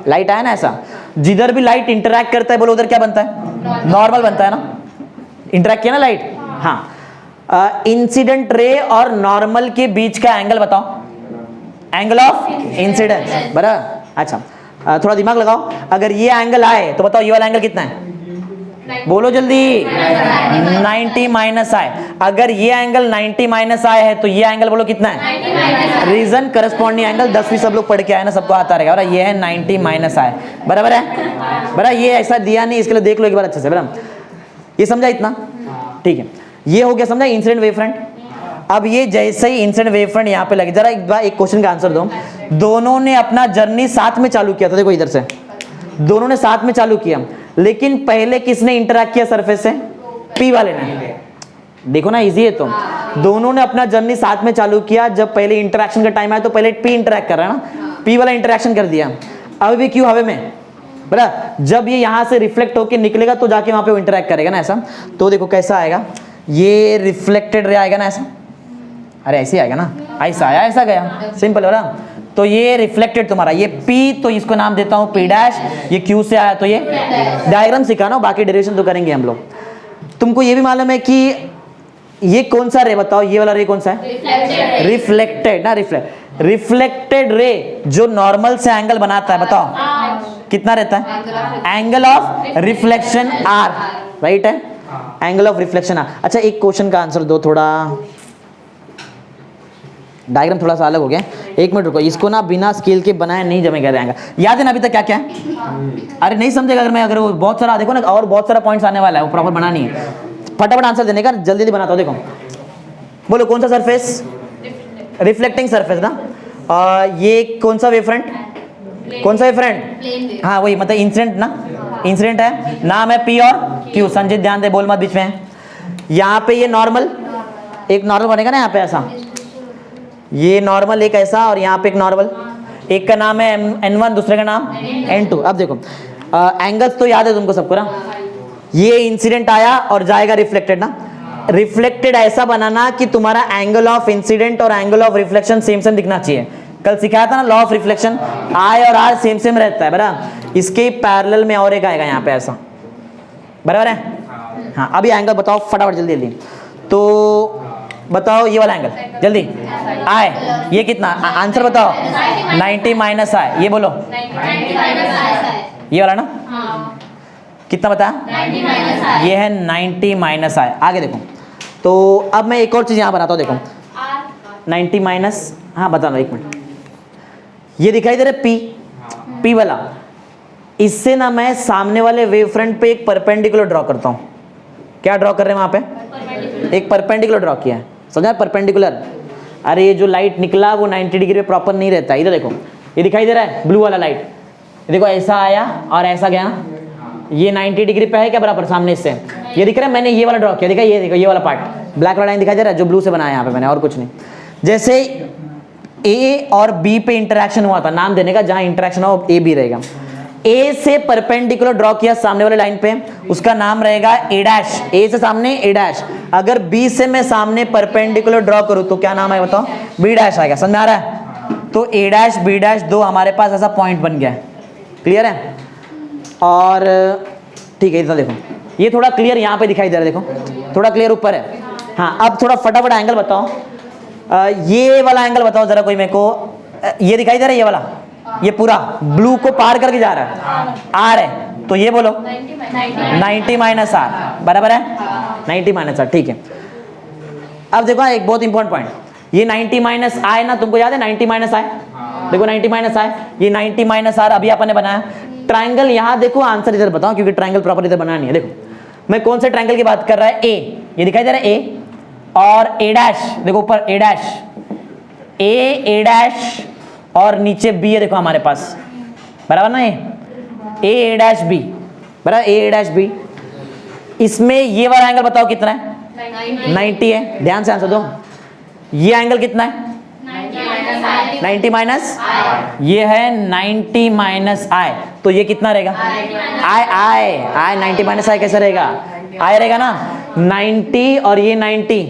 लाइट आया ना, ऐसा जिधर भी लाइट इंटरैक्ट करता है बोलो उधर क्या बनता है, नॉर्मल बनता है ना, इंटरैक्ट किया ना लाइट, हाँ, इंसिडेंट रे और नॉर्मल के बीच का एंगल बताओ, एंगल ऑफ इंसिडेंस, बराबर। अच्छा थोड़ा दिमाग लगाओ, अगर ये एंगल आए तो बताओ ये वाला एंगल कितना है, बोलो जल्दी, 90 माइनस आए, अगर ये एंगल 90 माइनस आए है तो ये एंगल बोलो कितना है, रीजन करस्पॉन्डिंग एंगल, 10वीं सब लोग पढ़ के आए ना, सबको आता रहेगा, ये है 90 माइनस आए, बराबर है, बराबर, ये ऐसा दिया नहीं, इसके लिए देख लो एक बार अच्छे से, बराबर, ये समझा इतना, ठीक है, ये हो गया समझा इंसिडेंट वेवफ्रंट। अब ये जैसे ही इंसिडेंट वेव फ्रंट यहाँ पे लगे, जरा एक बार एक क्वेश्चन का आंसर दो, दोनों ने अपना जर्नी साथ में चालू किया था, देखो इधर से दोनों ने साथ में चालू किया, लेकिन पहले किसने इंटरैक्ट किया सरफेस से? पी वाले ने। देखो ना इजी है, तो दोनों ने अपना जर्नी साथ में चालू किया, जब पहले इंटरैक्शन का टाइम आया तो पहले पी इंटरैक्ट कर रहा है ना, पी वाला इंटरैक्शन कर दिया, अभी भी क्यू हवे में, बराबर। जब ये यहाँ से रिफ्लेक्ट होकर निकलेगा तो जाके वहाँ पे वो इंटरैक्ट करेगा ना, ऐसा। तो देखो कैसा आएगा, ये रिफ्लेक्टेड रे आएगा ना ऐसा, अरे ऐसे आएगा ना, ऐसा आया ऐसा गया, सिंपल हो रहा। तो ये रिफ्लेक्टेड तुम्हारा, ये P तो इसको नाम देता हूँ P डैश, ये Q से आया तो ये डायग्राम सिखाना, बाकी डेरिवेशन तो करेंगे हम लोग। तुमको ये भी मालूम है कि ये कौन सा रे बताओ, ये वाला रे कौन सा है? रिफ्लेक्टेड ना, रिफ्लेक्टेड रे जो नॉर्मल से एंगल बनाता है बताओ कितना रहता है? Angle of reflection R, right है, एंगल ऑफ रिफ्लेक्शन R। अच्छा एक क्वेश्चन का आंसर दो, थोड़ा डायग्राम थोड़ा सा अलग हो गया, एक मिनट रुको, इसको ना बिना स्केल के बनाए नहीं जमेगा जाएगा। याद है ना अभी तक क्या क्या है? अरे नहीं समझेगा अगर वो बहुत सारा देखो ना, और बहुत सारा पॉइंट्स आने वाला है, वो प्रॉपर बना नहीं है, फटाफट आंसर देने का, जल्दी जल्दी बनाता हूँ। देखो बोलो कौन सा सरफेस? रिफ्लेक्टिंग सरफेस ना। ये कौन सा वेव फ्रंट? कौन सा वेव फ्रंट? हाँ वही, मतलब इंसिडेंट ना, इंसिडेंट है, नाम है P और Q। संजीत ध्यान दे, बोल मत बीच में। यहाँ पे ये नॉर्मल, एक नॉर्मल बनेगा ना यहाँ पे ऐसा, ये नॉर्मल एक ऐसा, और यहाँ पे एक नॉर्मल, एक का नाम है N1, दूसरे का नाम N2। अब देखो एंगल्स तो याद है तुमको सबको ना, ये इंसिडेंट आया और जाएगा रिफ्लेक्टेड ना, रिफ्लेक्टेड ऐसा बनाना कि तुम्हारा एंगल ऑफ इंसिडेंट और angle of reflection same same दिखना चाहिए। कल सिखाया था ना लॉ ऑफ रिफ्लेक्शन, I और R सेम सेम रहता है, बराबर। इसके पैरेलल में और एक आएगा यहाँ पे ऐसा, बराबर है। हाँ अभी एंगल बताओ फटाफट जल्दी जल्दी, तो बताओ ये वाला एंगल जल्दी, I ये कितना, आंसर बताओ। 90 माइनस I, ये बोलो ये वाला ना, कितना बताया? ये है 90 माइनस I। आगे देखो, तो अब मैं एक और चीज़ यहाँ बनाता हूँ, देखो 90 माइनस, हाँ बता दो एक मिनट, ये दिखाई दे रहा है P वाला, इससे ना मैं सामने वाले वेव फ्रंट पे एक परपेंडिकुलर ड्रॉ करता हूँ। क्या ड्रॉ कर रहे हैं वहाँ पे? एक परपेंडिकुलर ड्रॉ किया है, समझा? परपेंडिकुलर। अरे ये जो लाइट निकला वो 90 डिग्री पे प्रॉपर नहीं रहता, इधर देखो ये दिखाई दे रहा है ब्लू वाला लाइट, देखो ऐसा आया और ऐसा गया, ये 90 डिग्री पे है क्या बराबर सामने इससे, ये दिख रहा है, मैंने ये वाला ड्रॉ किया, देखा ये देखो ये वाला पार्ट ब्लैक वाला लाइन दिखाई दे रहा है जो ब्लू से बनाया यहाँ पे मैंने, और कुछ नहीं। जैसे A और B पे इंटरेक्शन हुआ था, नाम देने का, जहां इंटरेक्शन हो A B रहेगा। A से परपेंडिकुलर ड्रॉ किया सामने वाले लाइन पे, उसका नाम रहेगा A डैश, A से सामने A डैश। अगर B से मैं सामने परपेंडिकुलर ड्रॉ करूं तो क्या नाम है बताओ? B डैश आएगा, समझ में आ रहा है? तो A डैश B डैश दो हमारे पास ऐसा पॉइंट बन गया है, क्लियर है? और ठीक है इतना देखो, ये थोड़ा क्लियर यहाँ पे दिखाई दे रहा है, देखो थोड़ा क्लियर ऊपर है। हाँ अब थोड़ा फटाफट एंगल बताओ, ये वाला एंगल बताओ जरा कोई मेरे को, ये दिखाई दे रहा है ये वाला, ये पूरा ब्लू को पार करके जा रहा है, R है, तो ये बोलो 90 माइनस R, बराबर है 90 माइनस R, ठीक है। अब देखो एक बहुत इंपॉर्टेंट पॉइंट, ये 90 माइनस I ना, तुमको याद है 90 माइनस I, देखो 90 माइनस I, ये 90 माइनस R अभी अपन ने बनाया। ट्राइंगल यहाँ देखो, आंसर इधर बताओ क्योंकि ट्राइंगल प्रॉपर इधर बनाना नहीं है। देखो मैं कौन से ट्राइंगल की बात कर रहा है, A, ये दिखाई दे रहा है A, और A डैश देखो ऊपर A डैश, A डैश और नीचे B है देखो हमारे पास, बराबर ना, ये A डैश B, बराबर A डैश B। इसमें ये वाला एंगल बताओ कितना है? 90 है, ध्यान से आंसर दो। ये एंगल कितना है? 90 माइनस, ये है 90 माइनस I, तो ये कितना रहेगा? I 90 माइनस I कैसे रहेगा? I रहेगा ना 90, और ये 90,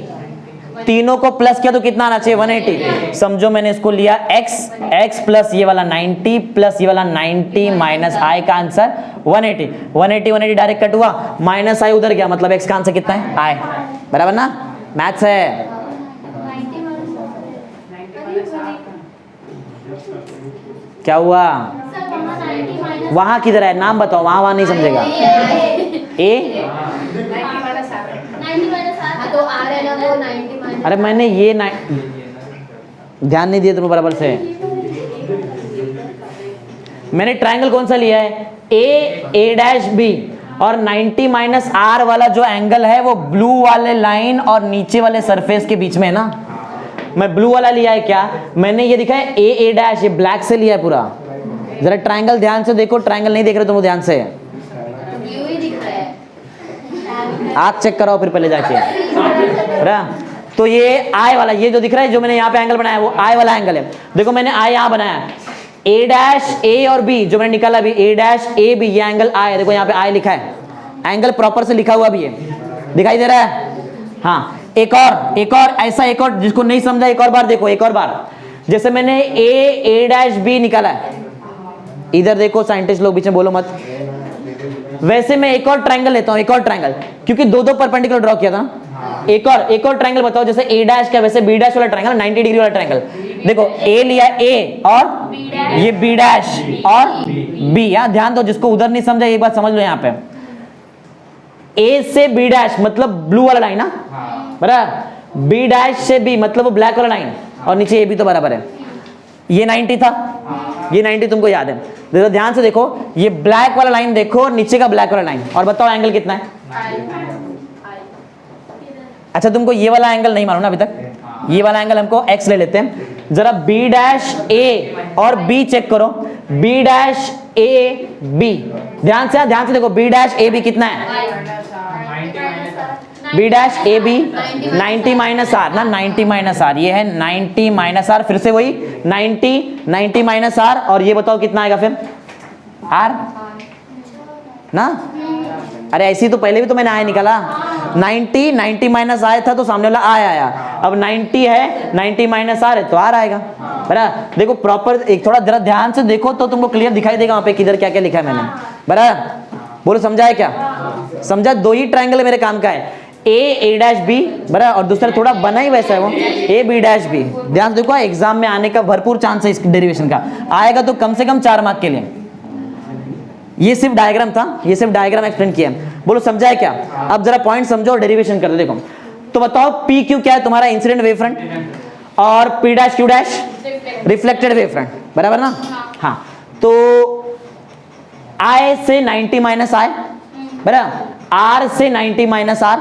तीनों को प्लस किया तो कितना आना चाहिए? 180। समझो मैंने इसको लिया x प्लस ये वाला 90 प्लस ये वाला 90 माइनस I का आंसर 180 डायरेक्ट कट हुआ, माइनस I उधर गया, मतलब x का आंसर कितना है? I, बराबर ना? मैथ्स है। क्या हुआ? वहां किधर है, नाम बताओ, वहां नहीं समझेगा। A, अरे मैंने ये ध्यान नहीं दिया तुम बराबर से। मैंने ट्रायंगल कौन सा लिया है? A डैश B, और 90 माइनस आर वाला जो एंगल है वो ब्लू वाले लाइन और नीचे वाले सरफेस के बीच में है ना। मैं ब्लू वाला लिया है क्या, मैंने ये दिखा है ए डैश, ये ब्लैक से लिया है पूरा। जरा ट्रायंगल ध्यान से देखो, ट्रायंगल नहीं देख रहे तुम ध्यान से, आँख चेक कराओ फिर पहले जाके। तो ये आई वाला, ये जो दिख रहा है जो मैंने यहाँ पे एंगल बनाया वो आई वाला एंगल है। देखो मैंने आई यहाँ बनाया, ए डैश ए और बी जो मैंने निकाला भी, ए डैश ए बी, ये एंगल आई है। देखो यहाँ पे आई लिखा है, एंगल प्रॉपर से लिखा हुआ भी है, दिखाई दे रहा है। हाँ एक और ऐसा, एक और जिसको नहीं समझा एक और बार देखो, एक और बार। जैसे मैंने ए डैश बी निकाला है, इधर देखो साइंटिस्ट लोग बीच में बोलो मत। वैसे मैं एक और ट्रायंगल लेता हूँ, एक और ट्रायंगल, क्योंकि दो परपेंडिकुलर ड्रॉ किया था ना। एक और ट्रायंगल बताओ, जैसे ए डैश का वैसे बी डैश वाला ट्रायंगल, 90 डिग्री वाला ट्रायंगल। देखो ए लिया ए और ये बी डैश और बी। यहाँ ध्यान दो, जिसको उधर नहीं समझा एक बात समझ लो। यहाँ पे ए से बी डैश मतलब ब्लू वाला लाइन ना, बराबर। बी डैश से बी मतलब वो ब्लैक वाला लाइन, और नीचे ए बी तो बराबर है। ये 90 था, ये 90 तुमको याद है। देखो ध्यान से देखो, ये ब्लैक वाला लाइन देखो, नीचे का ब्लैक वाला लाइन, और बताओ एंगल कितना है। अच्छा तुमको ये वाला एंगल नहीं मालूम ना अभी तक, ये वाला एंगल हमको x ले लेते हैं। जरा b डैश a और b चेक करो, b डैश a b, ध्यान से देखो, b डैश a b कितना है, b dash a b 90 minus R ना, 90 माइनस आर, ये है 90 माइनस आर, फिर से वही 90 माइनस आर, और ये बताओ कितना आएगा फिर r ना। अरे ऐसी तो पहले भी तो मैंने आया निकाला, 90 माइनस आया था तो सामने वाला आया, अब 90 है, 90 माइनस आर है तो आर आएगा, बराबर। देखो प्रॉपर, एक थोड़ा जरा ध्यान से देखो तो तुमको क्लियर दिखाई देगा वहां पे किधर क्या क्या लिखा है मैंने, बराबर। बोलो समझा है क्या, समझा। दो ही ट्रायंगल मेरे काम का है, ए डैश बी, बराबर, और दूसरा थोड़ा बना ही वैसा है वो, ए बी डैश बी। ध्यान से देखो, एग्जाम में आने का भरपूर चांस है इस डेरिवेशन का, आएगा तो कम से कम 4 मार्क के लिए। ये सिर्फ डायग्राम था, ये सिर्फ डायग्राम एक्सप्लेन किया। बोलो समझा है क्या। अब जरा पॉइंट समझो और डेरिवेशन कर दो। देखो तो बताओ पी क्यू क्या है तुम्हारा, इंसिडेंट वेव फ्रंट, और P dash Q dash reflected wave front, बराबर ना। हाँ तो आई से 90 माइनस आई, बराबर, आर से 90 माइनस आर,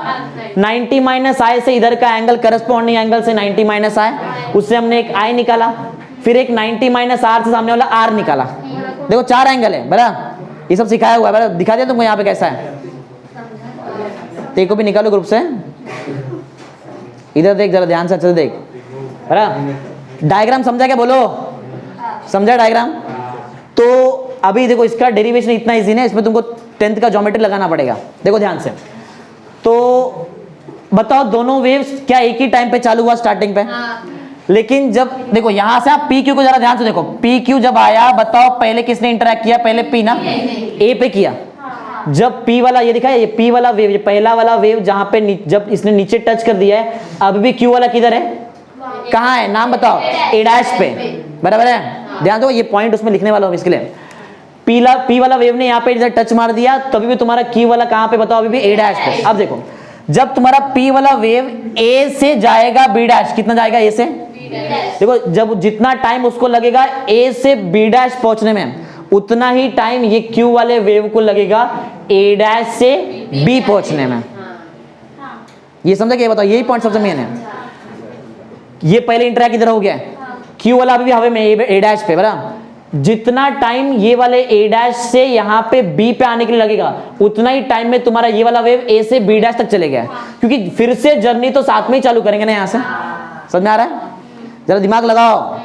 90 माइनस आई से इधर का एंगल करस्पॉन्डिंग एंगल से 90 माइनस आई, उससे हमने एक आई निकाला, फिर एक 90 माइनस आर से सामने वाला आर निकाला। देखो 4 एंगल है, बराबर, ये सब सिखाया हुआ है, बराबर। दिखा दिया तुमको यहाँ पे कैसा है, देखो भी निकालो ग्रुप से, इधर देख जरा ध्यान से अच्छे से देख, बराबर। डायग्राम समझा क्या, बोलो समझा डायग्राम। तो अभी देखो इसका डेरिवेशन इतना इजी है, इसमें तुमको 10th का ज्योमेट्री लगाना पड़ेगा। देखो ध्यान से, तो बताओ दोनों वेव्स क्या एक ही टाइम पे चालू हुआ स्टार्टिंग पे, लेकिन जब देखो यहां से आप पी क्यू को जरा ध्यान से देखो, पी क्यू जब आया बताओ पहले किसने इंटरैक्ट किया, पहले पी ना, ए पे किया। जब पी वाला, ये दिखा है, ये पी वाला वेव, ये पहला वाला वेव जहां पे जब इसने नीचे टच कर दिया है, अब भी क्यू वाला किधर है, कहां है, नाम बताओ, ए डैश पे, बराबर है। ध्यान दो, ये पॉइंट उसमें लिखने वाला हूं इसके लिए। पी वाला वेव ने यहाँ पे इधर टच मार दिया, तभी भी तुम्हारा क्यू वाला कहां पे बताओ, अभी भी ए डैश पे। अब देखो जब तुम्हारा पी वाला वेव ए से जाएगा बी डैश, कितना जाएगा ए से, देखो जब जितना टाइम उसको लगेगा ए से बी डैश पहुंचने में, उतना ही टाइम ये क्यू वाले वेव को लगेगा ए डैश से बी पहुंचने में। ये समझा क्या, बताओ, यही पॉइंट सबसे मेन है। ये पहले इंटरैक्ट इधर हो गया, क्यू वाला अभी भी हवे में ए डैश पे, बराबर। जितना टाइम ये वाले ए डैश से यहाँ पे बी पे आने के लिए लगेगा, उतना ही टाइम में तुम्हारा ये वाला वेव ए से बी डैश तक चले गया, क्योंकि फिर से जर्नी तो साथ में ही चालू करेंगे ना यहाँ से। समझ में आ रहा है, जरा दिमाग लगाओ,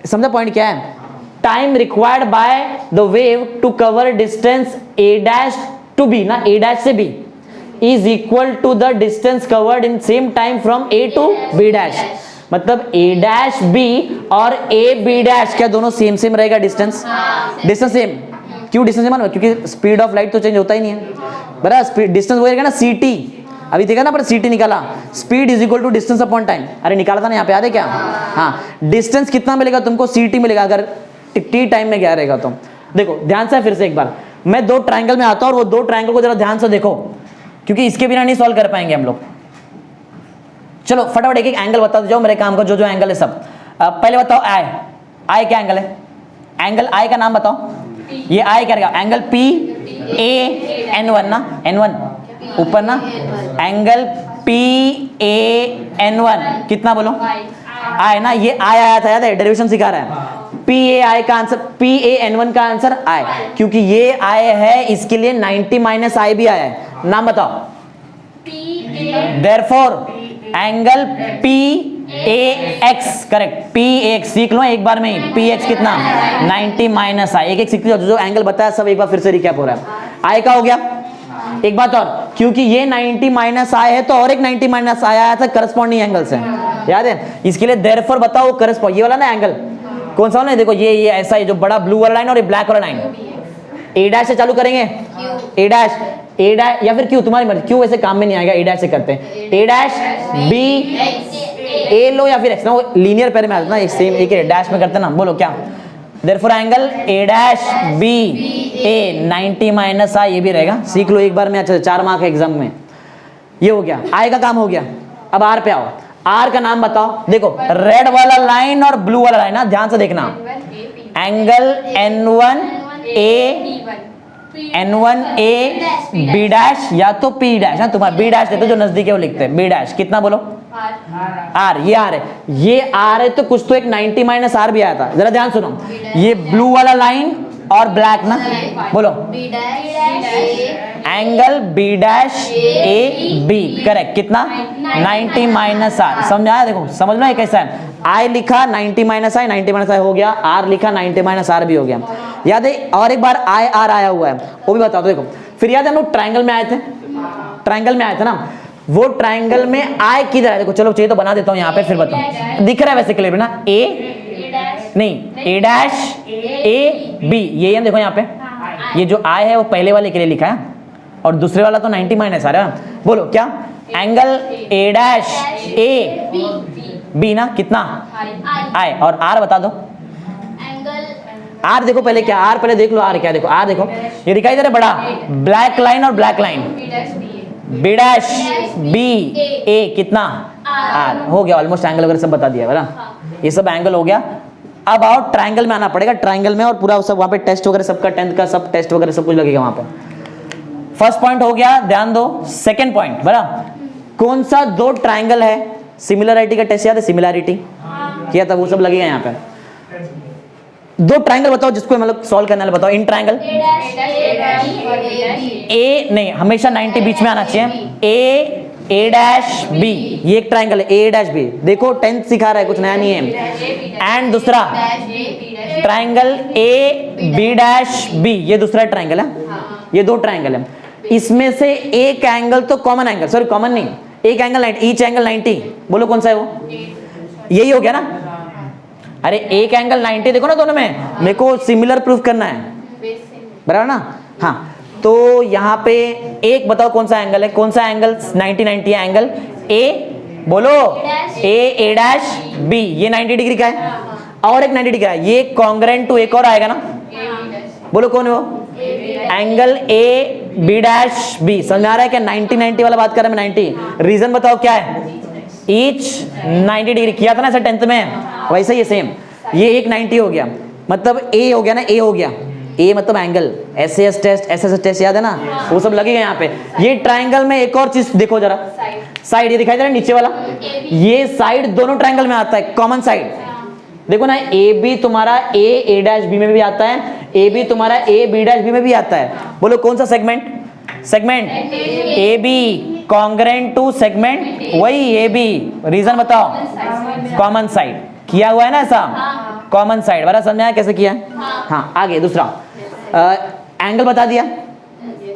समझा पॉइंट क्या है। Time required by the wave to cover distance A dash to B ना, ए डैश से B is equal to the distance covered in same time from A to B dash. मतलब ए डैश बी और ए B dash क्या दोनों same रहेगा distance, distance same. क्यों distance same, क्योंकि speed of light तो change होता ही नहीं है, बराबर। स्पीड डिस्टेंस वो रहेगा ना, ct, अभी देखा ना, पर ct निकाला, speed is equal to distance upon time. अरे निकाला था ना यहाँ पे, याद है क्या। हाँ, डिस्टेंस कितना मिलेगा तुमको, ct मिलेगा अगर t टाइम में गया रहेगा तो। देखो ध्यान से फिर से एक बार, मैं 2 ट्रायंगल में आता हूँ और वो 2 ट्रायंगल को जरा ध्यान से देखो, क्योंकि इसके बिना नहीं सॉल्व कर पाएंगे हम लोग। चलो फटाफट एक एंगल बता जाओ मेरे काम का, जो एंगल है सब। पहले बताओ आई क्या एंगल है, एंगल आई का नाम बताओ, ये आई क्या रहेगा, angle P A N one ना, एन वन ऊपर ना, angle P A N one कितना बोलो, आई ना, ये आई आया था, याद है, डेरिवेशन सिखा रहा है। पी ए आई का answer, P A N one का आंसर आई, क्योंकि ये आई है, इसके लिए 90 माइनस आई भी आया है। नाम बताओ, देयरफॉर एंगल पी ए एक्स, करेक्ट, पी एक्स सीख लो एक बार में ही, पी एक्स कितना 90 माइनस आई, एक एक सीखते जो एंगल बताया सब एक बार फिर से रिकैप हो रहा है। आई का हो गया। एक बात और, क्योंकि ये 90 माइनस आई है तो और एक 90 माइनस आया था करस्पॉन्डिंग एंगल से, याद है, इसके लिए देयरफॉर बताओ करस्पॉन्ड, ये वाला ना एंगल कौन सा वाला है, देखो ये ऐसा है, जो बड़ा ब्लू वाला लाइन और ये ब्लैक वाला लाइन, ए डैश से चालू करेंगे, ए डैश या फिर क्यू, तुम्हारी मर्जी, क्यू वैसे काम में नहीं आएगा, ए डैश से करते हैं, ए डैश बी ए लो या फिर एक्स ना, वो लीनियर पैर में आता ना, सेम एक डैश में करते ना, बोलो क्या, therefore angle A dash B A 90 minus I, ये भी रहेगा, सीख लो एक बार में, अच्छा 4 मार्क है एग्जाम में। ये हो गया, आई का काम हो गया। अब आर पे आओ, आर का नाम बताओ, देखो रेड वाला लाइन और ब्लू वाला लाइन ना, ध्यान से देखना, एंगल N1 ए बी डैश या तो पी डैश, तुम्हारा बी डैश देते जो नजदीक है वो लिखते हैं, बी डैश कितना बोलो, आर, ये आर है, ये आर है, तो कुछ तो एक 90 माइनस आर भी आया था, जरा ध्यान सुनो, ये ब्लू वाला लाइन और ब्लैक ना, बोलो angle B dash A B, correct, कितना 90 माइनस आर, समझ आया, देखो समझ लो ये कैसा है, आई लिखा 90 माइनस आई, 90 माइनस आई हो गया, आर लिखा 90 माइनस आर भी हो गया, याद है, और एक बार आई आर आया हुआ है वो भी बता दो, देखो फिर याद है हम लोग ट्राइंगल में आए थे, ट्राइंगल में आए थे ना, वो ट्राइंगल में आई किधर है, देखो चलो चाहिए तो बना देता हूँ यहाँ पे, फिर बताओ, दिख रहा है वैसे क्लियर ना, ए नहीं, ए डैश ए बी, ये देखो यहाँ पे, ये जो आई है वो पहले वाले के लिए लिखा है, और दूसरे वाला तो 90 माइनस आ रहा है, बोलो क्या, angle A dash A B ना, कितना आई, और आर बता दो, आर देखो पहले क्या, आर पहले देख लो, आर क्या, देखो आर देखो, ये दिखाई दे रहा है बड़ा ब्लैक लाइन और black line, B dash B A कितना आर, हो गया, ऑलमोस्ट एंगल वगैरह सब बता दिया है ना, ये सब एंगल हो गया। अब आओ ट्रायंगल में आना पड़ेगा, ट्रायंगल में, और पूरा सब वहां पे टेस्ट वगैरह सबका 10th का सब टेस्ट वगैरह सब कुछ लगेगा वहां पे। फर्स्ट पॉइंट हो गया, ध्यान दो। सेकंड पॉइंट बराबर, कौन सा दो ट्रायंगल है, सिमिलरिटी का टेस्ट याद है, सिमिलरिटी किया था, वो सब लगेगा यहाँ पे। दो ट्रायंगल बताओ जिसको मतलब सॉल्व करने वाला बताओ, इन ट्रायंगल ए नहीं, हमेशा 90 बीच में आना चाहिए, ए डैश बी, ये एक ट्रायंगल है, ए डैश बी, देखो 10th सिखा रहा है, कुछ नया नहीं है। एंड दूसरा triangle A B dash B, ये दूसरा ट्रायंगल है, ये दो ट्रायंगल है, इसमें से एक एंगल तो कॉमन एंगल, सॉरी कॉमन नहीं, एक एंगल 90, ईच एंगल 90, बोलो कौन सा है वो, यही हो गया ना। अरे एक एंगल 90 देखो ना दोनों में, मेरे को सिमिलर प्रूफ करना है बराबर ना। हाँ तो यहाँ पे एक बताओ कौन सा एंगल है, कौन सा एंगल 90 है, एंगल ए, बोलो ए डैश बी, ये 90 डिग्री का है, और एक 90 डिग्री का है, ये कॉन्ग्रेंट टू एक और आएगा ना, बोलो कौन है वो, angle A B dash B. समझ आ रहा है क्या, 90 वाला बात कर रहे हैं 90, रीजन बताओ क्या है, ईच 90 डिग्री किया था ना सर 10th में, वैसे ही सेम, ये एक 90 हो गया, मतलब ए हो गया ना, ए हो गया, ए मतलब angle, SS test, SS test याद है ना, वो सब लगेगा यहाँ पे। ये ट्रायंगल में एक और चीज देखो जरा, साइड ये दिखाई दे रहा है नीचे वाला, ये साइड दोनों ट्रायंगल में आता है, कॉमन साइड देखो ना, ए बी तुम्हारा ए डैश बी में भी आता है, ए बी तुम्हारा ए बी डैश बी में भी आता है, बोलो कौन सा segment, segment A B congruent to segment, वही ए बी, रीजन बताओ, कॉमन साइड किया हुआ है ना ऐसा, कॉमन साइड, बड़ा समझ आया कैसे किया। हाँ आगे दूसरा एंगल बता दिया,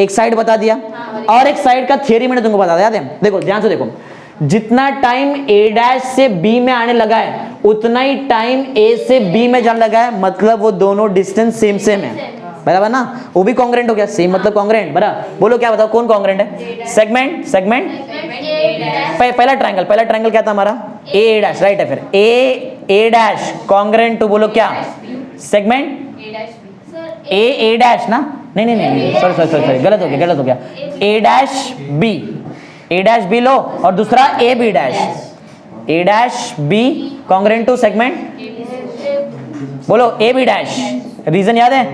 एक साइड बता दिया, और एक साइड का थियरी मैंने तुमको बता दिया, याद है, देखो ध्यान से देखो, जितना टाइम ए डैश से बी में आने लगा है उतना ही टाइम ए से बी में जाने लगा है, मतलब वो दोनों डिस्टेंस सेम सेम है बराबर ना, वो भी कॉन्ग्रेंट हो गया, सेम मतलब कॉन्ग्रेंट बराबर। बोलो क्या बताओ कौन कॉन्ग्रेंट है, सेगमेंट, सेगमेंट पहला ट्रायंगल क्या था हमारा, ए डैश, राइट है, फिर ए डैश कॉन्ग्रेंट टू, बोलो क्या, सेगमेंट ए डैश ना, नहीं सॉरी गलत हो गया, ए डैश बी लो, और दूसरा A B dash B congruent to segment, बोलो ए बी डैश, रीजन याद है,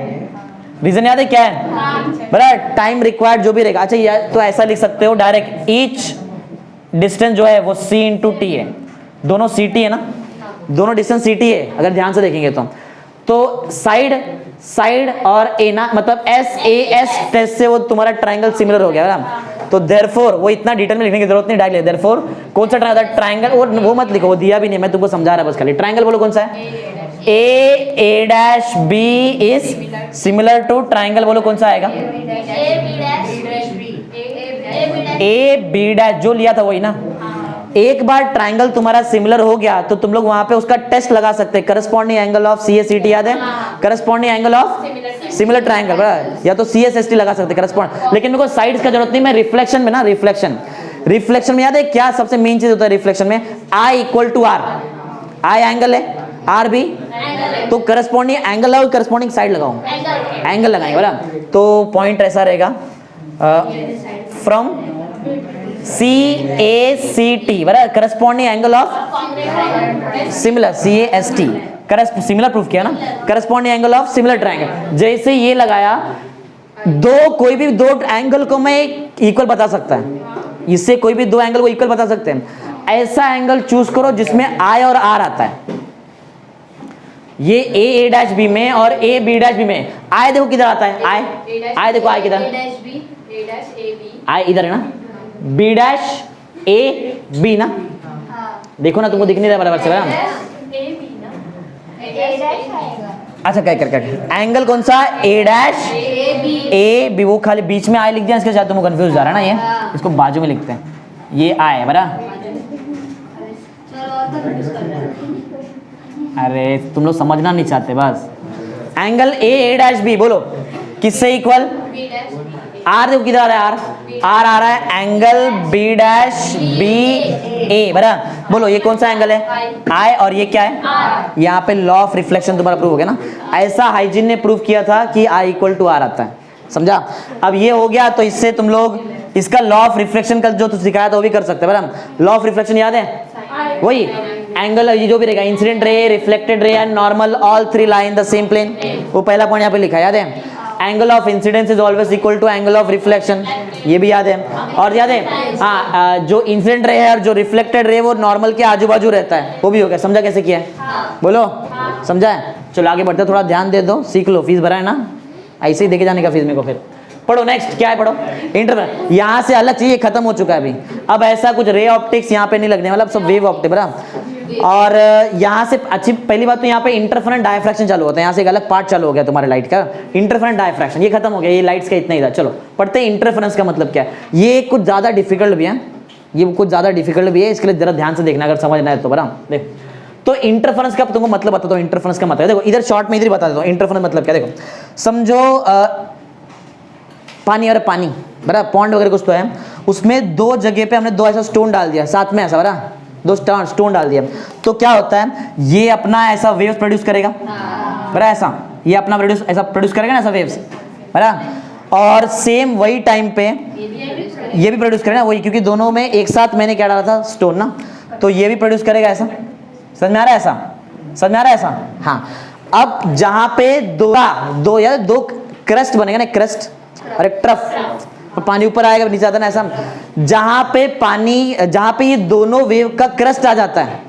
रीजन याद है क्या है? बराबर, टाइम रिक्वायर्ड जो भी रहेगा। अच्छा ये तो ऐसा लिख सकते हो डायरेक्ट, ईच डिस्टेंस जो है वो c इंटू टी है, दोनों ct है ना, दोनों डिस्टेंस ct है अगर ध्यान से देखेंगे तो साइड और ए ना, मतलब एस ए एस टेस्ट से वो तुम्हारा ट्राइंगल सिमिलर हो गया ना। तो देयरफॉर वो इतना डिटेल में लिखने की जरूरत नहीं, डायरेक्ट देयरफॉर कौन सा ट्राइंगल, और वो मत लिखो, वो दिया भी नहीं, मैं तुमको समझा रहा बस खाली। ट्राइंगल बोलो कौन सा है? A dash B is similar to, triangle बोलो कौन सा आएगा? ए बी डैश, जो लिया था वही ना। एक बार ट्राइंगल तुम्हारा सिमिलर हो गया तो तुम लोग वहां पे उसका टेस्ट लगा सकते हैं, करस्पॉन्डिंग एंगल ऑफ CACT याद है? Corresponding angle of similar triangle, बराबर, या तो CSST लगा सकते हैं करस्पॉन्ड। लेकिन मेरे को साइड्स का जरूरत नहीं, मैं रिफ्लेक्शन में ना, रिफ्लेक्शन में याद है क्या सबसे मेन चीज होता है रिफ्लेक्शन में? I equal to R, I angle है, R भी तो करस्पॉन्डिंग एंगल लगाओ, करस्पॉन्डिंग साइड लगाओ, एंगल लगाएंगे, बराबर। तो पॉइंट ऐसा रहेगा फ्रॉम CACT, बराबर, corresponding angle of similar, CAST, similar proof किया ना, corresponding angle of similar triangle. जैसे ये लगाया, कोई भी दो एंगल को मैं इक्वल बता सकता है, इससे कोई भी दो एंगल को इक्वल बता सकते हैं। ऐसा एंगल चूज करो जिसमें I और R आता है, ये A डैश B में और A B डैश B में। I देखो किधर आता है, I देखो I किधर, I इधर है ना, B डैश A B ना, देखो ना तुमको दिख नहीं रहा बराबर से, बराबर। अच्छा क्या कर एंगल कौन सा? A डैश A B, वो खाली बीच में I लिख दिया, इसके साथ तुमको कंफ्यूज जा रहा है ना, ये इसको बाजू में लिखते हैं, ये I है, बराबर। अरे तुम लोग समझना नहीं चाहते बस। एंगल A डैश B बोलो किससे इक्वल? R देखो किधर आ रहा है, R आ रहा है angle B dash B A, बराबर। बोलो ये कौन सा एंगल है? I, और ये क्या है? यहाँ पे लॉ ऑफ रिफ्लेक्शन तुम्हारा प्रूव हो गया ना। ऐसा हाइजीन ने प्रूव किया था कि I इक्वल टू R आता है, समझा? अब ये हो गया तो इससे तुम लोग इसका लॉ ऑफ रिफ्लेक्शन का जो सिखाया था वो भी कर सकते हैं, बराबर। लॉ ऑफ रिफ्लेक्शन याद है? वही एंगल, ये जो भी रहेगा, incident ray, reflected ray and normal, all three lie in the same plane, वो पहला पॉइंट यहाँ पे लिखा है, याद है? Angle of incidence is always equal to angle of reflection, ये भी याद है। और याद है हाँ, जो इंसिडेंट रे है और जो रिफ्लेक्टेड रे वो नॉर्मल के आजू बाजू रहता है, वो भी हो गया। समझा कैसे किया है? बोलो समझा है? चलो आगे बढ़ते, थोड़ा ध्यान दे दो, सीख लो, फीस भरा है ना, ऐसे ही देखे जाने का फीस मेरे को। फिर पढ़ो नेक्स्ट, क्या है पढ़ो? इंटरफेरेंस। यहाँ से अलग चीज खत्म हो चुका है अभी, अब ऐसा कुछ रे ऑप्टिक्स यहाँ पे नहीं लगने वाला, सब वेव ऑप्टिक, बराबर। और यहाँ से अच्छी पहली बात तो यहाँ पे इंटरफेरेंस डायफ्रैक्शन चालू होता है, यहाँ से एक अलग पार्ट चालू हो गया तुम्हारे लाइट का, इंटरफेरेंस डायफ्रैक्शन, ये खत्म हो गया, ये लाइट्स का इतना ही था। चलो पढ़ते हैं इंटरफेरेंस का मतलब क्या है। ये कुछ ज्यादा डिफिकल्ट भी है, ये कुछ ज्यादा डिफिकल्ट भी है, इसके लिए जरा ध्यान से देखना अगर समझना है तो, बराबर। देख तो इंटरफेरेंस का तुमको मतलब बताता हूँ, इंटरफेरेंस का मतलब देखो, इधर शॉर्ट में इधर बता देता हूँ इंटरफेरेंस मतलब क्या। देखो समझो पानी और पानी, बराबर, पॉन्ड वगैरह कुछ तो है, उसमें दो जगह पे हमने दो ऐसा स्टोन डाल दिया साथ में, ऐसा बराबर, दो स्टोन डाल दिया, तो क्या होता है, ये अपना ऐसा वेव्स प्रोड्यूस करेगा, बराबर, ऐसा ये अपना ऐसा प्रोड्यूस करेगा ना, ऐसा वेव्स, बराबर। और सेम वही टाइम पे ये भी प्रोड्यूस करेगा वही, क्योंकि दोनों में एक साथ मैंने क्या डाला था, स्टोन ना, तो ये भी प्रोड्यूस करेगा ऐसा। समझ में आ रहा है? ऐसा समझ में आ रहा है? ऐसा हाँ। अब जहां पे दो क्रस्ट बनेगा ना, क्रस्ट और एक ट्रफ, तो पानी ऊपर आएगा नीचे आता है ना, ऐसा। जहां पे ये दोनों वेव का क्रस्ट आ जाता है,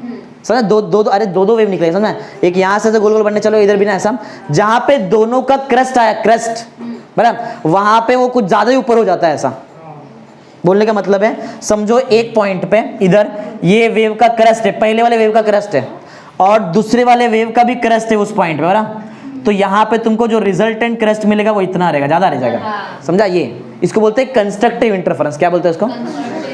समझ? दो वेव निकले, समझ? एक यहाँ से गोल गोल बनने, चलो इधर भी ना, ऐसा। जहां पे दोनों का क्रस्ट आया, क्रस्ट, बराबर, वहां पे वो कुछ ज्यादा ही ऊपर हो जाता है, ऐसा। बोलने का मतलब है, समझो एक पॉइंट पे इधर ये वेव का क्रस्ट है, पहले वाले वेव का क्रस्ट है, और दूसरे वाले वेव का भी क्रस्ट है उस पॉइंट पे, बराबर। तो यहाँ पे तुमको जो रिजल्टेंट क्रस्ट मिलेगा वो इतना रहेगा, ज्यादा रह जाएगा, समझा? ये इसको बोलते हैं कंस्ट्रक्टिव इंटरफेरेंस। क्या बोलते हैं इसको?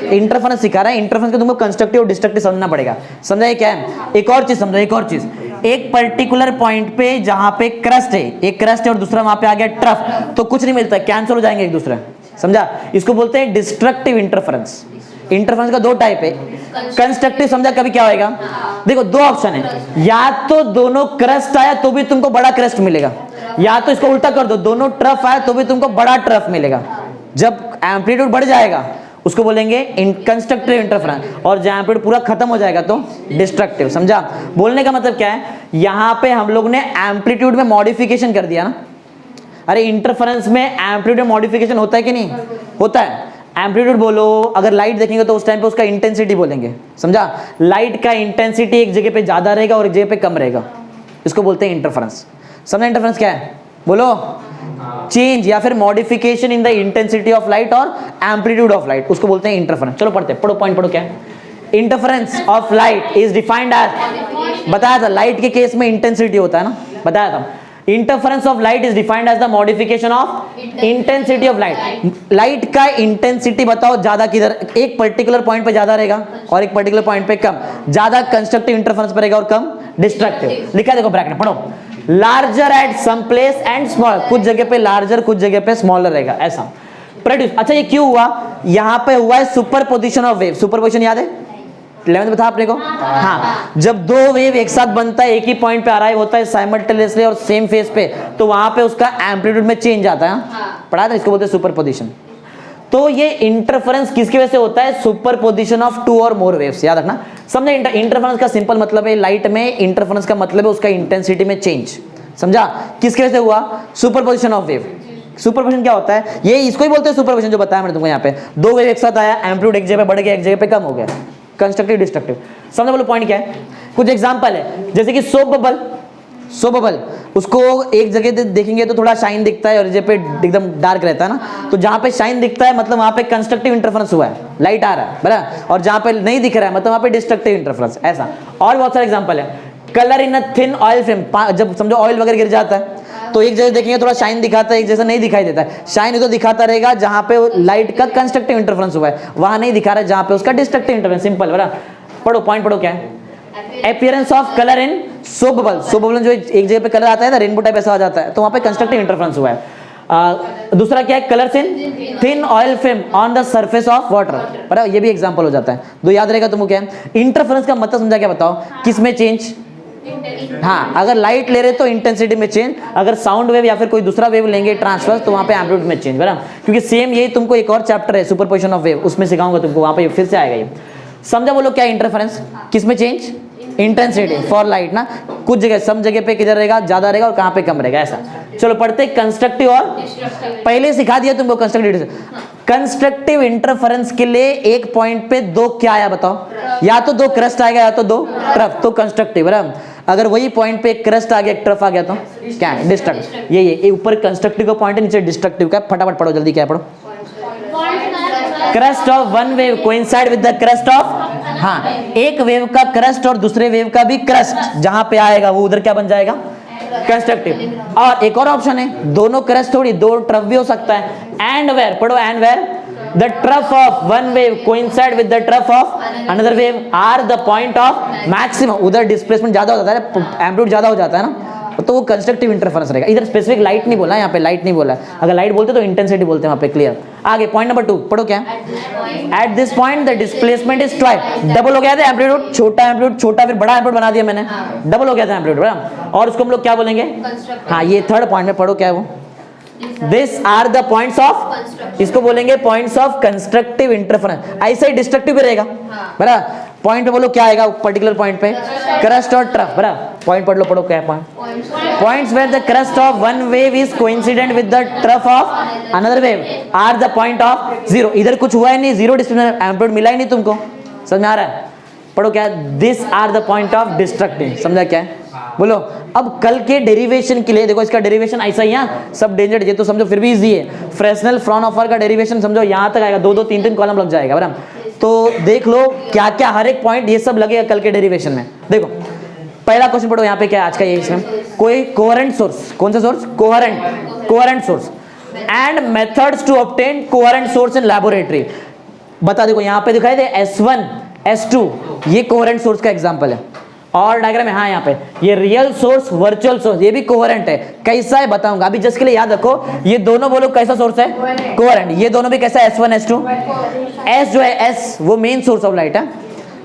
इंटरफेरेंस सिखा रहा है, इंटरफेरेंस को तुमको कंस्ट्रक्टिव और डिस्ट्रक्टिव समझना पड़ेगा, समझा? ये क्या है? एक और चीज समझो, एक और चीज, एक पर्टिकुलर पॉइंट पे जहां पे क्रस्ट है, एक क्रस्ट है और दूसरा वहां पे आ गया ट्रफ, तो कुछ नहीं मिलता, कैंसिल हो जाएंगे एक दूसरे, समझा? इसको बोलते हैं डिस्ट्रक्टिव इंटरफेरेंस। इंटरफेरेंस का दो टाइप है, कंस्ट्रक्टिव, समझा? कभी क्या होएगा, देखो दो ऑप्शन है, या तो दोनों क्रस्ट आया तो भी तुमको बड़ा क्रस्ट मिलेगा, या तो इसको उल्टा कर दो, दोनों ट्रफ आया तो भी तुमको बड़ा ट्रफ मिलेगा। जब एम्पलीट्यूड बढ़ जाएगा उसको बोलेंगे कंस्ट्रक्टिव इंटरफेरेंस, और जब एम्पलीट्यूड पूरा खत्म हो जाएगा तो डिस्ट्रक्टिव, समझा? बोलने का मतलब क्या है, यहां पे हम लोग ने एम्पलीट्यूड में मॉडिफिकेशन कर दिया ना, अरे इंटरफेरेंस में एम्पलीट्यूड मॉडिफिकेशन होता है कि नहीं होता है? एम्पलीट्यूड बोलो, अगर लाइट देखेंगे तो उस टाइम पे उसका इंटेंसिटी बोलेंगे, समझा? लाइट का इंटेंसिटी एक जगह पे ज्यादा रहेगा और एक जगह पे कम रहेगा, इसको बोलते हैं इंटरफेरेंस। समझा इंटरफेरेंस क्या है? बोलो। चेंज या फिर modification in the intensity of light और एम्पलीट्यूड ऑफ लाइट, उसको बोलते हैं इंटरफेरेंस। चलो पढ़ते हैं, पढ़ो पॉइंट पढ़ो क्या है। Interference of light is defined as, बताया था लाइट के केस में इंटेंसिटी होता है ना, बताया था। Interference of light is defined as the modification of intensity of light. Light का इंटेंसिटी बताओ ज्यादा किधर, एक पर्टिकुलर पॉइंट पे ज्यादा रहेगा और एक पर्टिकुलर पॉइंट पे कम, ज्यादा कंस्ट्रक्टिव इंटरफेरेंस पे रहेगा और कम डिस्ट्रक्टिव। लिखा देखो ब्रैकेट में, पढ़ो। Larger at some place and small, कुछ जगह पे लार्जर कुछ जगह पे स्मॉलर रहेगा, ऐसा प्रोड्यूस। अच्छा ये क्यों हुआ? यहां पे हुआ है सुपरपोजिशन ऑफ वेव। सुपरपोजिशन याद है 11th बता आपने को? हाँ, जब दो वेव एक साथ बनता है, एक ही पॉइंट पे अराइव होता है साइमल्टेनियसली और सेम फेज पे, तो वहां पे उसका एम्पलीट्यूड में चेंज आता है। पढ़ा था, इसको बोलते हैं सुपरपोजिशन। तो ये इंटरफेरेंस किसकी वजह से होता है? सुपरपोजिशन ऑफ टू और मोर वेव्स, याद रखना। समझे? इंटरफेरेंस का सिंपल मतलब है, लाइट में इंटरफेरेंस का मतलब है उसका इंटेंसिटी में चेंज, समझा? किसकी वजह से हुआ? Superposition of wave. सुपरपोजिशन क्या होता है? ये इसको ही बोलते हैं सुपरपोजिशन, जो बताया मैंने तुमको। यहाँ पे दो वेव एक साथ आया, एम्पलीट्यूड एक जगह पे बढ़ गया, एक जगह पे कम हो गया, कंस्ट्रक्टिव डिस्ट्रक्टिव। समझो बोलो पॉइंट क्या है? कुछ एग्जांपल है, जैसे कि सोप बबल। सोप बबल उसको एक जगह देखेंगे तो थोड़ा शाइन दिखता है और जगह पे एकदम डार्क रहता है ना, तो जहां पे शाइन दिखता है मतलब वहां पे कंस्ट्रक्टिव इंटरफेरेंस हुआ है, लाइट आ रहा है बराबर, और जहां पे नहीं दिख रहा है मतलब वहां पे डिस्ट्रक्टिव इंटरफेरेंस, ऐसा। और बहुत सारे एग्जांपल है। Colour in a thin oil film, जब समझो ऑयल वगैरह गिर जाता है तो एक जगह देखेंगे थोड़ा शाइन दिखाता है, एक जैसा नहीं दिखाई देता है। शाइन इधर दिखाता रहेगा जहां पे लाइट का कंस्ट्रक्टिव इंटरफेरेंस हुआ है, वहां नहीं दिखा रहा है जहां पे उसका डिस्ट्रक्टिव इंटरफेरेंस। सिंपल बराबर। पढ़ो पॉइंट पढ़ो क्या है? Appearance of colour in soap bubble. Soap bubble जो एक जगह पे कलर आता है ना, रेनबो टाइप ऐसा हो जाता है, तो वहां पे कंस्ट्रक्टिव इंटरफेरेंस हुआ है। दूसरा क्या है? Colours in thin oil film on the surface of water, बराबर, ये भी एग्जांपल हो जाता है। दो याद रहेगा तुमको क्या है? इंटरफेरेंस का मतलब समझा क्या? बताओ किसमें चेंज? हाँ, अगर लाइट ले रहे तो इंटेंसिटी में चेंज, अगर साउंड वेव या फिर कोई दूसरा वेव लेंगे ट्रांसवर्स तो वहां पे एम्पलीट्यूड में चेंज, बराबर। क्योंकि सेम यही तुमको एक और चैप्टर है सुपरपोजिशन ऑफ वेव, उसमें सिखाऊंगा तुमको, वहां पे फिर से आएगा ये। समझा बोलो क्या इंटरफेरेंस? किसमें चेंज? इंटेंसिटी फॉर लाइट ना, कुछ जगह सम जगह पे किधर रहेगा, ज्यादा रहेगा और कहां पे कम रहेगा, ऐसा। चलो पढ़ते कंस्ट्रक्टिव और पहले सिखा दिया तुमको कंस्ट्रक्टिव। कंस्ट्रक्टिव इंटरफेरेंस के लिए एक पॉइंट पे दो क्या आया बताओ? या तो दो क्रस्ट आएगा या तो दो ट्रफ, तो कंस्ट्रक्टिव बराबर। अगर वही पॉइंट पे क्रस्ट आ गया, एक ट्रफ आ गया तो क्या है? डिस्ट्रक्टिव। ये ऊपर कंस्ट्रक्टिव का पॉइंट है, नीचे डिस्ट्रक्टिव का। फटाफट पढ़ो जल्दी, क्या पढ़ो? Crust of one wave coincide with the crest of, हाँ, एक वेव का क्रस्ट और दूसरे वेव का भी क्रस्ट जहां पे आएगा वो उधर क्या बन जाएगा? कंस्ट्रक्टिव। और एक और ऑप्शन है, दोनों क्रस्ट थोड़ी, दो ट्रफ भी हो सकता है। एंड वेयर पढ़ो, and where the trough of one wave coincide with the trough of another wave are the point of maximum, उधर डिस्प्लेसमेंट ज्यादा हो जाता है, एम्पलीट्यूड ज्यादा हो जाता है ना, तो वो कंस्ट्रक्टिव इंटरफेरेंस रहेगा। इधर स्पेसिफिक लाइट नहीं बोला, यहाँ पे लाइट नहीं बोला, अगर लाइट बोलते तो इंटेंसिटी बोलते हैं वहां पे। क्लियर? आगे पॉइंट नंबर 2 पढ़ो क्या? At this point the displacement is twice, double हो गया था एम्पलीट्यूड, छोटा एम्पलीट्यूड छोटा फिर बड़ा एम्पलीट्यूड बना दिया मैंने, डबल हो गया था एम्पलीट्यूड, बराबर। और उसको हम लोग क्या बोलेंगे? हाँ, ये थर्ड पॉइंट में पढ़ो क्या है वो? This are the points of, इसको बोलेंगे पॉइंट्स ऑफ कंस्ट्रक्टिव इंटरफेरेंस। ऐसे ही डिस्ट्रक्टिव भी रहेगा, बराबर। पॉइंट पे बोलो क्या आएगा पर्टिकुलर पॉइंट पे? क्रस्ट और ट्रफ, बराबर। पॉइंट पढ़ लो, पढ़ो क्या है point? Points where the crest of one wave is coincident with the trough of another wave are the point of zero. इधर कुछ हुआ ही नहीं, जीरो डिस्प्लेसमेंट, एम्पलीट्यूड मिला ही नहीं तुमको, समझ में आ रहा है? पढ़ो क्या है? This are the point of destructive. समझा क्या है? बोलो। अब कल के डेरिवेशन के लिए देखो, इसका डेरिवेशन ऐसा ही है, सब डेंजर, ये तो समझो फिर भी इजी है। फ्रेस्नेल फ्राउनहोफर का डेरिवेशन समझो यहाँ तक आएगा, 2-2 3-3 कॉलम लग जाएगा, बराबर। तो देख लो क्या क्या हर एक पॉइंट ये सब लगेगा कल के डेरिवेशन में। देखो पहला क्वेश्चन पढ़ो, यहाँ पे क्या आज का ये, इसमें कोई कोहेरेंट सोर्स, कौन सा source? Coherent source and methods to obtain coherent source in laboratory. बता देखो यहाँ पे दिखाई दे S1 S2, ये कोहेरेंट सोर्स का एग्जांपल है। और डायग्राम है, हाँ, यहाँ पे ये रियल सोर्स, वर्चुअल सोर्स, ये भी कोहेरेंट है। कैसा है बताऊंगा, अभी जस्ट के लिए याद रखो, ये दोनों बोलो कैसा सोर्स है? कोहेरेंट। ये दोनों भी कैसा है? S1 S2। S जो है S वो मेन सोर्स ऑफ लाइट है,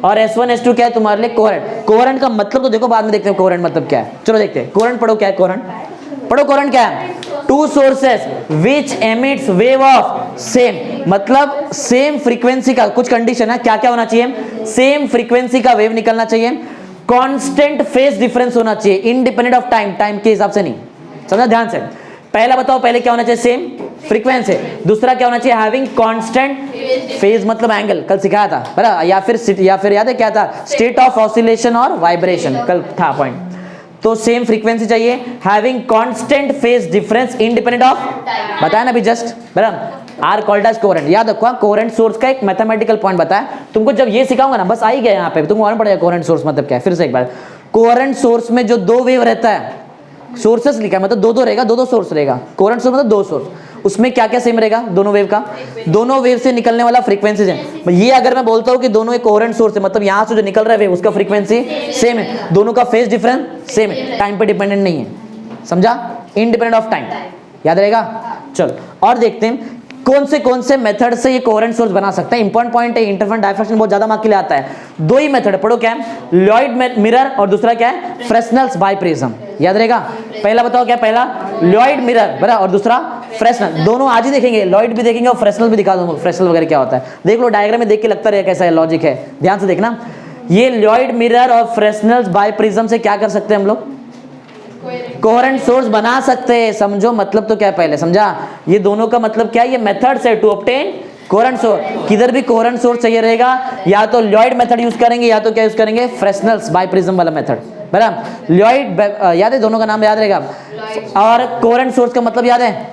और S1 S2 क्या है तुम्हारे लिए? कोहेरेंट। कोहेरेंट का मतलब तो देखो बाद में देखते हैं कोहेरेंट मतलब क्या है। चलो देखते हैं कोहेरेंट, पढ़ो क्या है कोहेरेंट? पढ़ो कोहेरेंट क्या है? Two sources which emits wave of same, मतलब सेम फ्रीक्वेंसी का, कुछ कंडीशन है, क्या क्या होना चाहिए? सेम फ्रीक्वेंसी का वेव निकलना चाहिए, कांस्टेंट फेज डिफरेंस होना चाहिए, इंडिपेंडेंट ऑफ टाइम, टाइम के हिसाब से नहीं, समझा ध्यान से। पहला बताओ, पहले क्या होना चाहिए? Same frequency. दूसरा क्या होना चाहिए? हैविंग कांस्टेंट फेज मतलब एंगल, कल सिखाया था बराबर, या फिर याद है क्या था? स्टेट ऑफ ऑसिलेशन और वाइब्रेशन, कल था पॉइंट। तो सेम फ्रीक्वेंसी चाहिए, having constant phase difference independent of, बताया ना अभी जस्ट बराबर, आर कॉल्ड एज कोहेरेंट। याद रखो, कोहेरेंट सोर्स का एक मैथमेटिकल पॉइंट बताया तुमको, जब ये सिखाऊंगा ना बस आ ही गया यहाँ पे, तुमको मालूम पड़ेगा कोहेरेंट सोर्स मतलब क्या है। फिर से एक बार, कोहेरेंट सोर्स में जो दो वेव रहता है, सोर्सेस लिखा है मतलब दो रहेगा, दो सोर्स रहेगा। कोहेरेंट सोर्स मतलब दो सोर्स, उसमें क्या क्या सेम रहेगा? दोनों वेव का, दोनों वेव से निकलने वाला फ्रीक्वेंसी है। ये अगर मैं बोलता हूँ कि दोनों एक कोहेरेंट सोर्स है, मतलब यहाँ से जो निकल रहा है वेव उसका फ्रीक्वेंसी सेम है, दोनों का फेज डिफरेंस सेम है, टाइम पे डिपेंडेंट नहीं है, समझा? इंडिपेंडेंट ऑफ टाइम, याद रहेगा। चलो और देखते हैं कौन से मेथड से ये कोहेरेंट सोर्स बना सकते हैं। इंपॉर्टेंट पॉइंट है, इंटरफेरेंस डायफ्रैक्शन बहुत ज्यादा मार्क के लिए आता है। दो ही मेथड पढ़ो, क्या है? लॉयड मिरर और दूसरा क्या है? फ्रेस्नेल्स बाइप्रिज्म, याद रहेगा। पहला बताओ क्या? पहला लॉयड मिरर बराबर और दूसरा फ्रेस्नेल। दोनों आज ही देखेंगे, लॉयड भी देखेंगे और फ्रेस्नेल भी दिखा दूंगा, फ्रेस्नेल वगैरह क्या होता है देख लो, डायग्राम में देख के लगता रहेगा कैसा लॉजिक है, ध्यान से देखना। ये लॉयड मिरर और फ्रेस्नेल्स बाइप्रिज्म से क्या कर सकते हैं हम लोग? कोहेरेंट सोर्स बना सकते हैं। समझो मतलब तो क्या है पहले समझा? ये दोनों का मतलब क्या है? ये मेथड्स है टू ऑब्टेन कोहेरेंट सोर्स। किधर भी कोहेरेंट सोर्स चाहिए रहेगा, या तो लॉयड मेथड यूज करेंगे या तो क्या यूज करेंगे? फ्रेस्नेल्स बाइप्रिज्म वाला मेथड बराबर। लॉयड याद है, दोनों का नाम याद रहेगा। और कोहेरेंट सोर्स का मतलब याद है,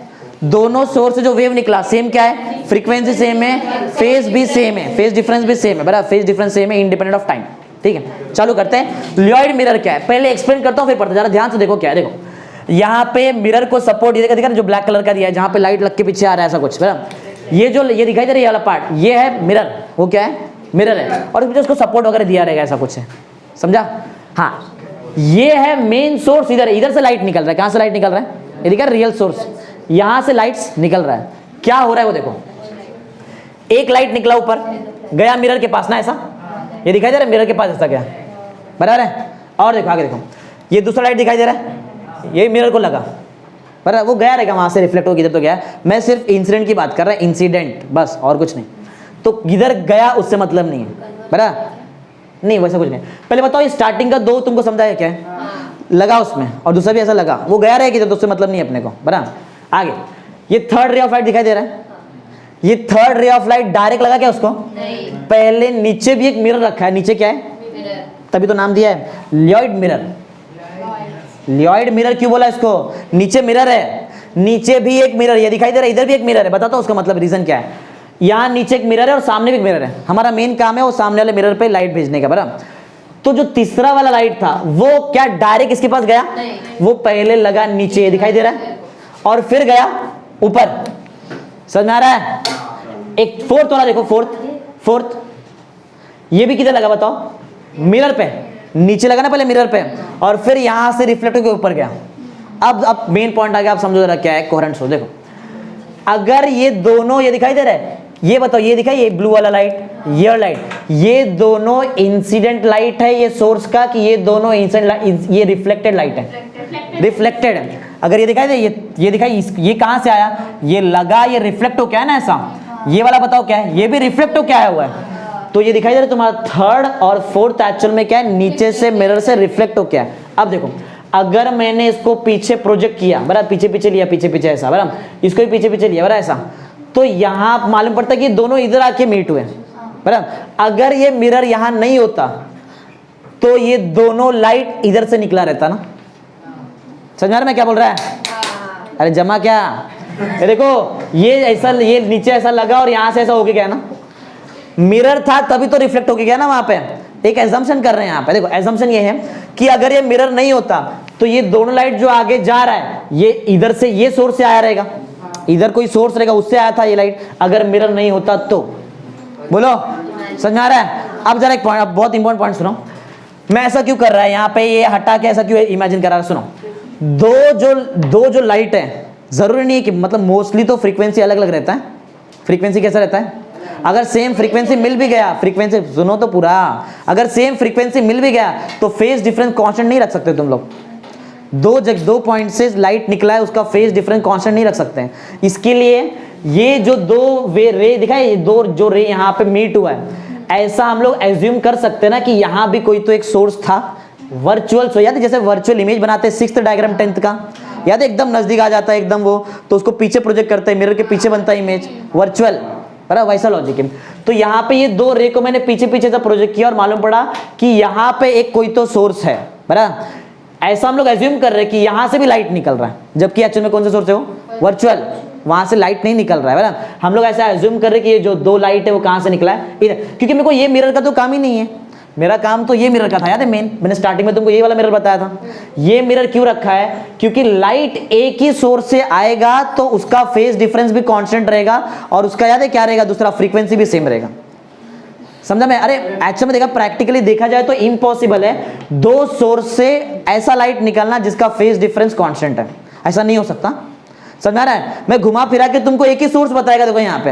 दोनों सोर्स से जो वेव निकला सेम क्या है? फ्रीक्वेंसी सेम है, फेज भी सेम है, फेज डिफरेंस भी सेम है बराबर, फेज डिफरेंस सेम है इंडिपेंडेंट ऑफ टाइम। ठीक है, चालू करते हैं। लॉयड मिरर क्या है पहले एक्सप्लेन करता हूं, फिर पढ़ते। जरा ध्यान से देखो क्या है, देखो यहाँ पे मिरर को सपोर्ट ये दिखा जो ब्लैक कलर का दिया है, जहां पे लाइट लग के पीछे आ रहा है ऐसा कुछ बराबर। ये जो ये दिखाई दे रही है वाला पार्ट, ये है मिरर, वो क्या है? मिरर है, और इसमें उसको सपोर्ट वगैरह दिया रहेगा ऐसा कुछ है, समझा? हाँ, ये है मेन सोर्स। इधर से लाइट निकल रहा है, कहां से लाइट निकल रहा है? ये दिखा रियल सोर्स, यहां से लाइट्स निकल रहा है। क्या हो रहा है वो देखो, एक लाइट निकला ऊपर गया मिरर के पास ना, ऐसा ये दिखाई दे रहा है मिरर के पास ऐसा गया बराबर है। और देखो आगे देखो, ये दूसरा लाइट दिखाई दे रहा है, ये मिरर को लगा बराबर, वो गया रहेगा वहां से रिफ्लेक्ट होकर इधर तो गया। मैं सिर्फ इंसिडेंट की बात कर रहा है, इंसिडेंट बस, और कुछ नहीं। तो इधर गया उससे मतलब नहीं है बराबर, नहीं वैसा कुछ नहीं। पहले बताओ ये स्टार्टिंग का दो तुमको समझाया क्या है? लगा उसमें, और दूसरा भी ऐसा लगा, वो गया रहेगा इधर तो उससे मतलब नहीं अपने को बराबर। आगे ये थर्ड रे ऑफ लाइट दिखाई दे रहा है, ये third ray of light direct लगा क्या उसको? नहीं। पहले नीचे भी एक मिरर रखा है, नीचे क्या है? मिरर, तभी तो नाम दिया है लॉयड मिरर। लॉयड मिरर क्यों बोला इसको? नीचे मिरर है, नीचे भी एक मिरर, ये दिखाई दे रहा है, इधर भी एक मिरर है। बताता हूं उसका मतलब, रीजन क्या है। यहाँ नीचे एक मिरर है और सामने भी एक मिरर है, हमारा मेन काम है वो सामने वाले मिरर पे लाइट भेजने का बराबर। तो जो तीसरा वाला लाइट था वो क्या डायरेक्ट इसके पास गया? नहीं। वो पहले लगा नीचे, दिखाई दे रहा है, और फिर गया ऊपर, समझ में आ रहा है? एक फोर्थ वाला देखो, फोर्थ ये भी किधर लगा बताओ? मिरर पे, नीचे लगा ना पहले मिरर पे, और फिर यहां से रिफ्लेक्ट होकर ऊपर गया। अब मेन पॉइंट आ गया, आप समझो जरा क्या है कोहेरेंट सोर्स। देखो अगर ये दोनों, ये दिखाई दे रहा है, ये बताओ ये दिखाई, ये ब्लू वाला लाइट, ये लाइट, ये दोनों इंसिडेंट लाइट है ये सोर्स का, कि ये दोनों इंसिडेंट, ये रिफ्लेक्टेड लाइट है? रिफ्लेक्टेड है। अगर ये दिखाई दे, ये दिखाई, ये कहां से आया? ये लगा, ये रिफ्लेक्ट हो क्या है ना ऐसा। ये वाला बताओ क्या है? ये भी रिफ्लेक्ट हो क्या है हुआ है। तो ये दिखाई दे रहा है तुम्हारा थर्ड और फोर्थ एक्चुअल में क्या है? नीचे से मिरर से रिफ्लेक्ट हो क्या है। अब देखो अगर मैंने इसको पीछे प्रोजेक्ट किया बराबर, पीछे लिया, पीछे ऐसा बराबर, इसको भी पीछे लिया बराबर ऐसा, तो यहां मालूम पड़ता है कि दोनों इधर आके मीट हुए बराबर। अगर ये मिरर यहां नहीं होता तो ये दोनों लाइट इधर से निकला रहता ना। समझ में क्या बोल रहा है? अरे जमा क्या, ये देखो ये ऐसा, ये नीचे ऐसा लगा और यहां से ऐसा होके गया ना, मिरर था तभी तो रिफ्लेक्ट होके गया ना वहां पे। एक एजम्पशन कर रहे हैं यहाँ पे, देखो एजम्पशन ये है कि अगर ये मिरर नहीं होता तो ये दोनों लाइट जो आगे जा रहा है, ये इधर से, ये सोर्स से आया रहेगा, इधर कोई सोर्स रहेगा उससे आया था ये लाइट, अगर मिरर नहीं होता तो। बोलो समझ में आ रहा है? अब जरा एक पॉइंट, अब बहुत इंपॉर्टेंट पॉइंट सुनो, मैं ऐसा क्यों कर रहा है यहाँ पे, ये हटा के ऐसा क्यों इमेजिन कर रहा है? सुनो, दो जो लाइट है, जरूरी नहीं है कि, मतलब मोस्टली तो फ्रीक्वेंसी अलग अलग रहता है। फ्रीक्वेंसी कैसा रहता है? अगर सेम फ्रीक्वेंसी मिल भी गया, फ्रीक्वेंसी सुनो तो पूरा, अगर सेम फ्रीक्वेंसी मिल भी गया तो फेज डिफरेंस कांस्टेंट नहीं रख सकते तुम लोग। दो पॉइंट से लाइट निकला है, उसका फेज डिफरेंस कांस्टेंट नहीं रख सकते हैं। इसके लिए ये जो दो वे रे दिखाए, दो जो रे यहाँ पे मीट हुआ है, ऐसा हम लोग एज्यूम कर सकते हैं ना कि यहाँ भी कोई तो एक सोर्स था, वर्चुअल। सो याद है जैसे वर्चुअल इमेज बनाते हैं 6th डायग्राम 10th का, याद है एकदम नजदीक आ जाता है एकदम वो, तो उसको पीछे प्रोजेक्ट करते हैं, मिरर के पीछे बनता है इमेज, वर्चुअल, बराबर वैसा लॉजिक है। तो यहाँ पे ये दो रे को मैंने पीछे पीछे से प्रोजेक्ट किया और मालूम पड़ा कि यहाँ पे एक कोई तो सोर्स है, बराबर। ऐसा हम लोग एज्यूम कर रहे हैं कि यहाँ से भी लाइट निकल रहा है, जबकि एक्चुअल में कौन सा सोर्स है वो, वर्चुअल, वहां से लाइट नहीं निकल रहा है, बराबर। हम लोग ऐसा एज्यूम कर रहे हैं कि ये जो दो लाइट है वो कहाँ से निकला है, इधर, क्योंकि मेरे को ये मिरर का तो काम ही नहीं है, मेरा काम तो ये मिरर का था, याद है मेन, मैंने स्टार्टिंग में तुमको ये वाला मिरर बताया था। ये मिरर क्यों रखा है, क्योंकि लाइट एक ही सोर्स से आएगा तो उसका फेज डिफरेंस भी कांस्टेंट रहेगा, और उसका याद है क्या रहेगा, दूसरा फ्रीक्वेंसी भी सेम रहेगा, समझा मैं। अरे एक्चुअल में देखा, प्रैक्टिकली देखा जाए तो इम्पॉसिबल है दो सोर्स से ऐसा लाइट निकलना जिसका फेज डिफरेंस कांस्टेंट है, ऐसा नहीं हो सकता, समझा रहा है। मैं घुमा फिरा के तुमको एक ही सोर्स बताएगा, देखो यहाँ पे,